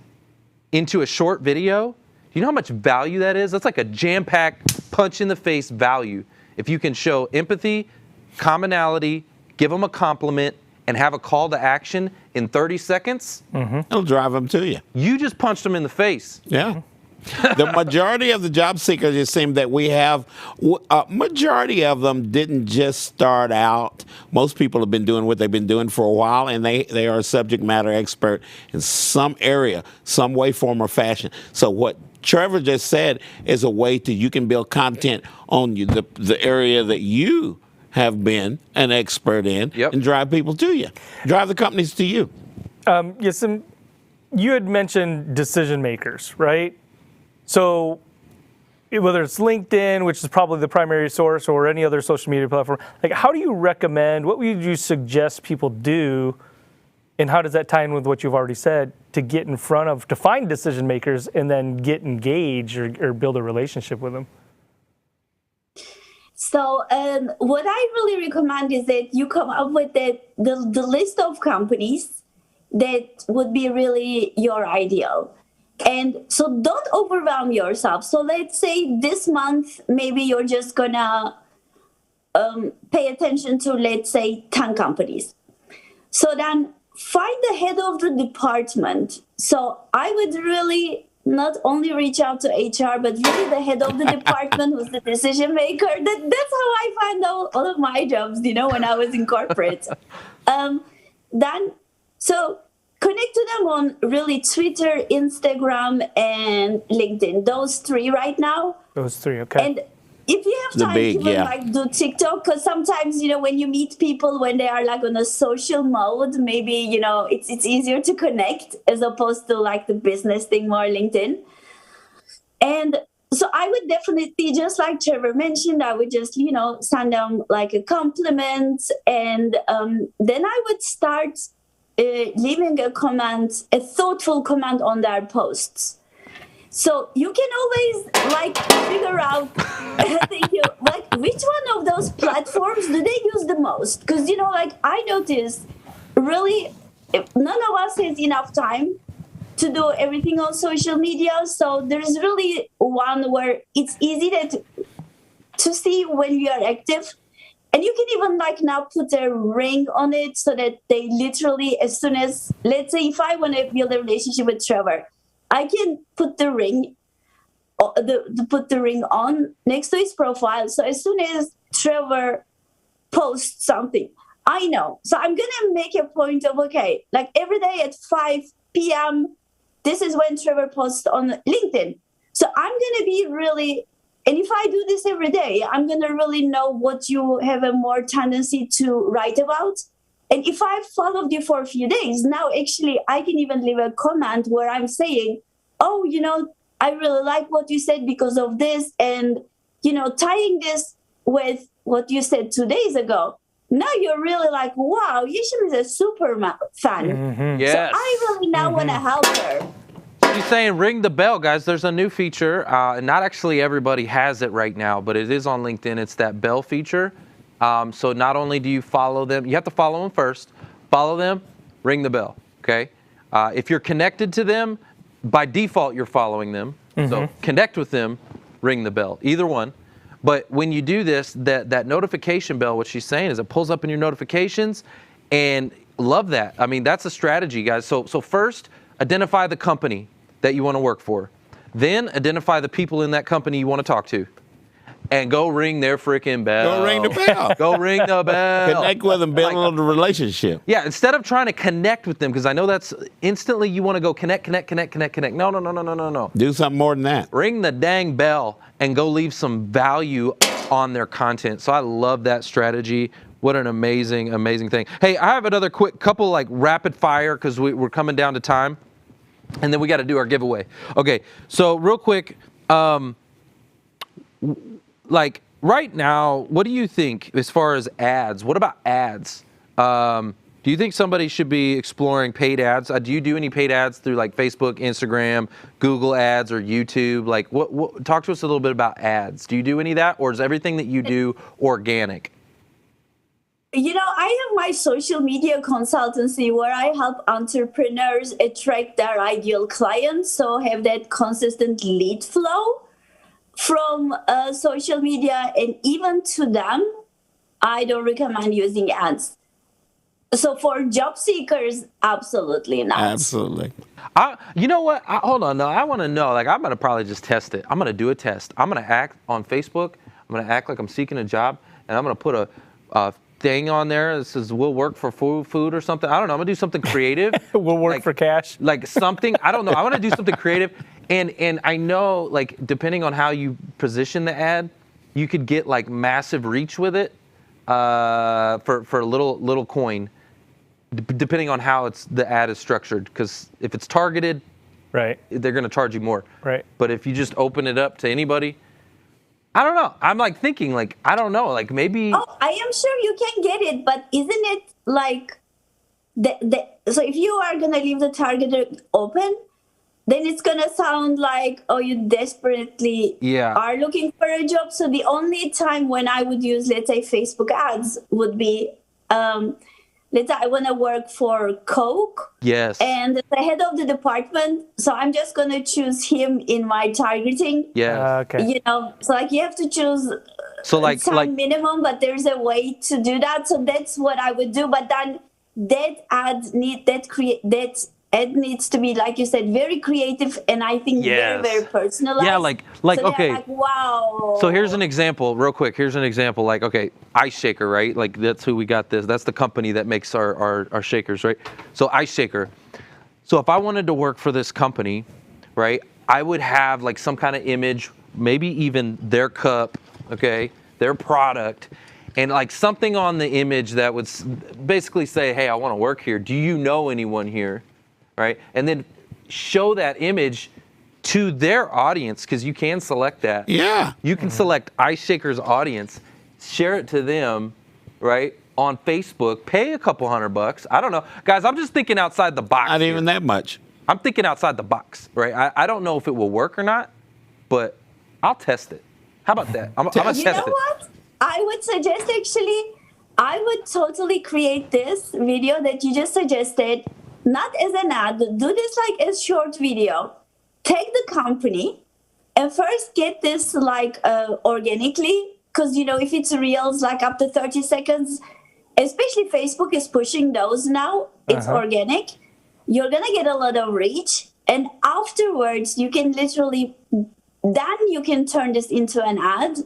into a short video, do you know how much value that is? That's like a jam-packed, punch-in-the-face value. If you can show empathy, commonality, give them a compliment, and have a call to action in 30 seconds, it'll drive them to you. You just punched them in the face. Yeah. The majority of the job seekers, it seems that we have, majority of them didn't just start out. Most people have been doing what they've been doing for a while, and they are a subject matter expert in some area, some way, form, or fashion. So what Trevor just said is a way you can build content on the area that you have been an expert in, and drive people to you, drive the companies to you. Yesim, you had mentioned decision makers, right? So whether it's LinkedIn, which is probably the primary source, or any other social media platform, how do you recommend, what would you suggest people do And how does that tie in with what you've already said to get in front of, to find decision makers and then get engaged or build a relationship with them? So what I really recommend is that you come up with the list of companies that would be really your ideal. And so don't overwhelm yourself. So let's say this month, maybe you're just gonna pay attention to, let's say, 10 companies. So then find the head of the department. So I would really not only reach out to HR, but really the head of the department who's the decision maker. That's how I find all of my jobs, when I was in corporate. So connect to them on really Twitter, Instagram, and LinkedIn. Those three right now. Those three, okay. And if you have time, even do TikTok, because sometimes, when you meet people when they are like on a social mode, maybe, it's easier to connect as opposed to like the business thing more LinkedIn. And so I would definitely, just like Trevor mentioned, I would just, send them like a compliment. And then I would start leaving a comment, a thoughtful comment on their posts. So you can always figure out, thank you, which one of those platforms do they use the most? Because, I noticed really none of us has enough time to do everything on social media. So there's really one where it's easy to see when we are active. And you can even now put a ring on it so that they literally, as soon as, let's say if I want to build a relationship with Trevor, I can put the ring, put the ring on next to his profile. So as soon as Trevor posts something, I know. So I'm gonna make a point of every day at 5 p.m. This is when Trevor posts on LinkedIn. So I'm gonna be really, and if I do this every day, I'm gonna really know what you have a more tendency to write about. And if I followed you for a few days, now actually I can even leave a comment where I'm saying, oh, I really like what you said because of this. And, tying this with what you said 2 days ago, now you're really like, wow, Yesim is a super fan. Mm-hmm. Yes. So I really now want to help her. She's saying ring the bell, guys. There's a new feature. And not actually everybody has it right now, but it is on LinkedIn. It's that bell feature. So not only do you follow them, you have to follow them first. Follow them, ring the bell, okay? If you're connected to them, by default, you're following them. Mm-hmm. So connect with them, ring the bell, either one. But when you do this, that notification bell, what she's saying is it pulls up in your notifications, and love that. I mean, that's a strategy, guys. So first, identify the company that you want to work for. Then identify the people in that company you want to talk to. And go ring their freaking bell. Go ring the bell. Go ring the bell. Connect with them, build a relationship. Yeah, instead of trying to connect with them, because I know that's instantly you want to go connect. No. Do something more than that. Ring the dang bell and go leave some value on their content. So I love that strategy. What an amazing, amazing thing. Hey, I have another quick couple rapid fire because we're coming down to time. And then we got to do our giveaway. Okay, so real quick, right now, what do you think as far as ads? What about ads? Do you think somebody should be exploring paid ads? Do you do any paid ads through Facebook, Instagram, Google ads, or YouTube? What? Talk to us a little bit about ads. Do you do any of that, or is everything that you do organic? I have my social media consultancy where I help entrepreneurs attract their ideal clients, so have that consistent lead flow from social media, and even to them, I don't recommend using ads. So for job seekers, absolutely not. Absolutely. You know what? Hold on. No, I want to know. I'm going to probably just test it. I'm going to do a test. I'm going to act on Facebook. I'm going to act like I'm seeking a job, and I'm going to put a thing on there that says we'll work for food or something. I don't know. I'm going to do something creative. We'll work for cash. Something. I don't know. I want to do something creative. And I know, depending on how you position the ad, you could get massive reach with it for a little coin, depending on how the ad is structured. Because if it's targeted, right, they're going to charge you more. Right. But if you just open it up to anybody, I don't know. I'm thinking I don't know. Maybe. Oh, I am sure you can get it, but isn't it so if you are gonna leave the target open, then it's gonna sound like, oh, you desperately are looking for a job. So the only time when I would use, let's say, Facebook ads would be, let's say I want to work for Coke. Yes. And the head of the department, so I'm just going to choose him in my targeting. Yeah. Okay. You know, so like you have to choose some minimum, but there's a way to do that. So that's what I would do. But then that ad needs to be, like you said, very creative, and I think very, very personalized. Yeah, like so okay. Like, wow. So here's an example, real quick. Here's an example, like, okay, Ice Shaker, right? Like, that's who we got this. That's the company that makes our shakers, right? So Ice Shaker. So if I wanted to work for this company, right, I would have like some kind of image, maybe even their cup, okay, their product, and like something on the image that would basically say, hey, I want to work here. Do you know anyone here? Right? And then show that image to their audience, because you can select that. Yeah. You can select Ice Shaker's audience, share it to them, right? On Facebook, pay a couple $100. I don't know. Guys, I'm just thinking outside the box. Not even that much. I'm thinking outside the box, right? I don't know if it will work or not, but I'll test it. How about that? I'm gonna test it. You know what? I would suggest, actually, I would totally create this video that you just suggested, not as an ad, do this like a short video. Take the company and first get this like organically, because you know, if it's reels like up to 30 seconds, especially Facebook is pushing those now, it's organic. You're gonna get a lot of reach, and afterwards you can literally, then you can turn this into an ad,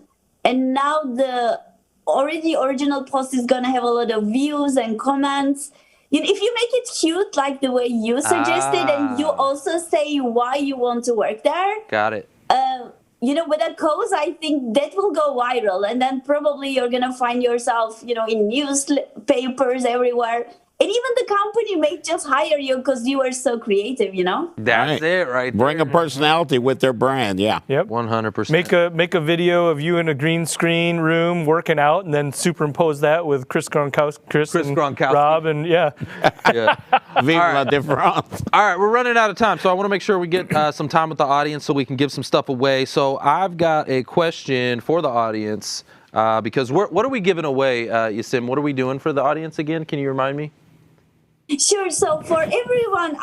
and now the original post is gonna have a lot of views and comments. You know, if you make it cute, like the way you suggested, and you also say why you want to work there. Got it. You know, with that cause, I think that will go viral, and then probably you're gonna find yourself, you know, in newspapers everywhere. And even the company may just hire you because you are so creative, you know? That's it right Bring there. a personality with their brand, yeah. Yep. 100%. Make a video of you in a green screen room working out, and then superimpose that with Chris Gronkowski, Rob, and yeah. Viva la difference. All right, we're running out of time, so I want to make sure we get some time with the audience so we can give some stuff away. So I've got a question for the audience because what are we giving away, Yesim? What are we doing for the audience again? Can you remind me? Sure. So for everyone,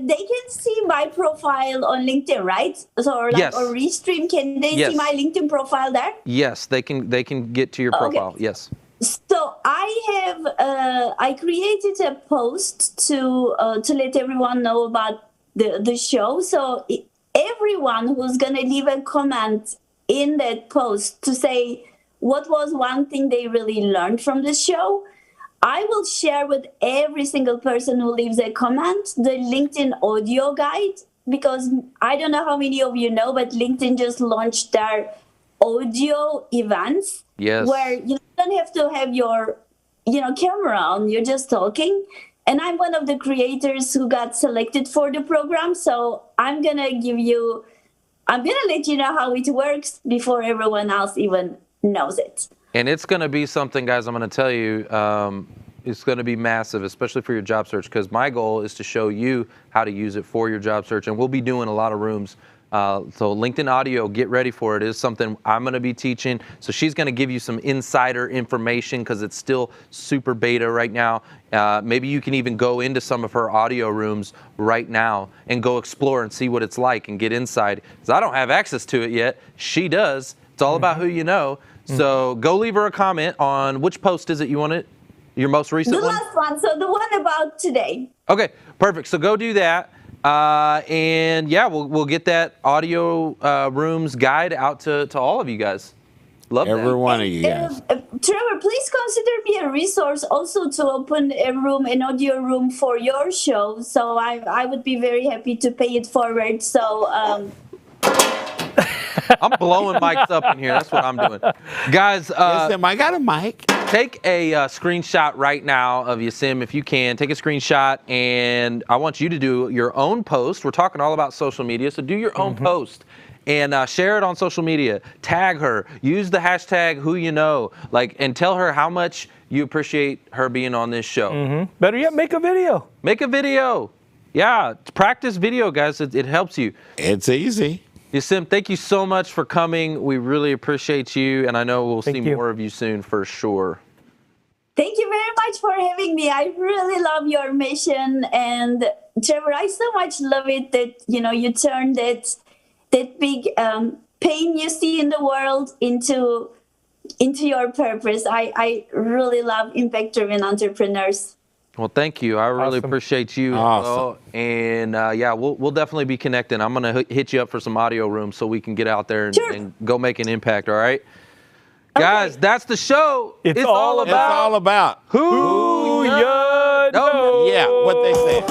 they can see my profile on LinkedIn, right? So or Restream, can they see my LinkedIn profile there? Yes, they can get to your profile. Okay. Yes. So I created a post to let everyone know about the show. So everyone who's gonna leave a comment in that post to say what was one thing they really learned from the show, I will share with every single person who leaves a comment the LinkedIn audio guide, because I don't know how many of you know, but LinkedIn just launched their audio events. Yes. Where you don't have to have your camera on, you're just talking. And I'm one of the creators who got selected for the program, so I'm gonna let you know how it works before everyone else even knows it. And it's going to be something, guys, I'm going to tell you, it's going to be massive, especially for your job search, because my goal is to show you how to use it for your job search. And we'll be doing a lot of rooms. So LinkedIn audio, get ready for it. It is something I'm going to be teaching. So she's going to give you some insider information because it's still super beta right now. Maybe you can even go into some of her audio rooms right now and go explore and see what it's like and get inside. Because I don't have access to it yet. She does. It's all about who you know. So go leave her a comment on which post is it you want it, your most recent one? The last one, so the one about today. Okay, perfect. So go do that. And yeah, we'll get that audio rooms guide out to all of you guys. Love every that. one of you guys. Trevor, please consider me a resource also to open an audio room for your show. So I would be very happy to pay it forward. So I'm blowing mics up in here. That's what I'm doing. Guys, Yesim, I got a mic. Take a screenshot right now of Yesim if you can. Take a screenshot, and I want you to do your own post. We're talking all about social media, so do your own post. and share it on social media. Tag her. Use the hashtag #WhoYouKnow. And tell her how much you appreciate her being on this show. Better yet, make a video. Make a video. Yeah, practice video, guys. It helps you. It's easy. Yesim, thank you so much for coming. We really appreciate you, and I know we'll see you. more of you soon for sure. Thank you very much for having me. I really love your mission. And Trevor, I so much love it that, you turned that big pain you see in the world into your purpose. I really love impact-driven entrepreneurs. Well, thank you. I really appreciate you. Awesome. And we'll definitely be connecting. I'm going to hit you up for some audio rooms so we can get out there and go make an impact, all right? Okay. Guys, that's the show. It's all about who you know. Yeah, what they said.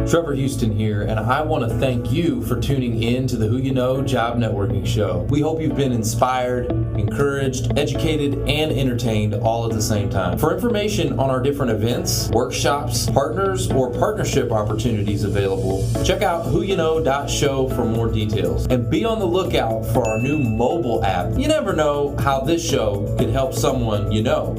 Trevor Houston here, and I want to thank you for tuning in to the Who You Know Job Networking Show. We hope you've been inspired, encouraged, educated, and entertained all at the same time. For information on our different events, workshops, partners, or partnership opportunities available, check out whoyouknow.show for more details. And be on the lookout for our new mobile app. You never know how this show could help someone you know?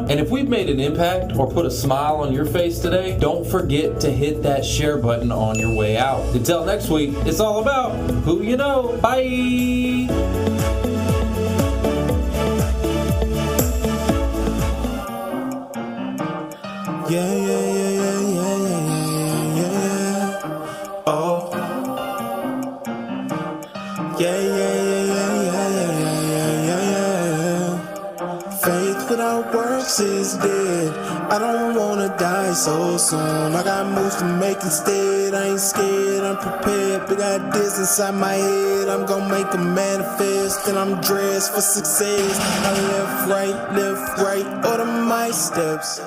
And if we've made an impact or put a smile on your face today, don't forget to hit that share button on your way out. Until next week, it's all about who you know. Bye. Oh. Faith without works is dead. I don't wanna die so soon. I got moves to make instead. I ain't scared, I'm prepared. Big ideas inside my head. I'm gonna make them manifest. And I'm dressed for success. I left, right, order my steps.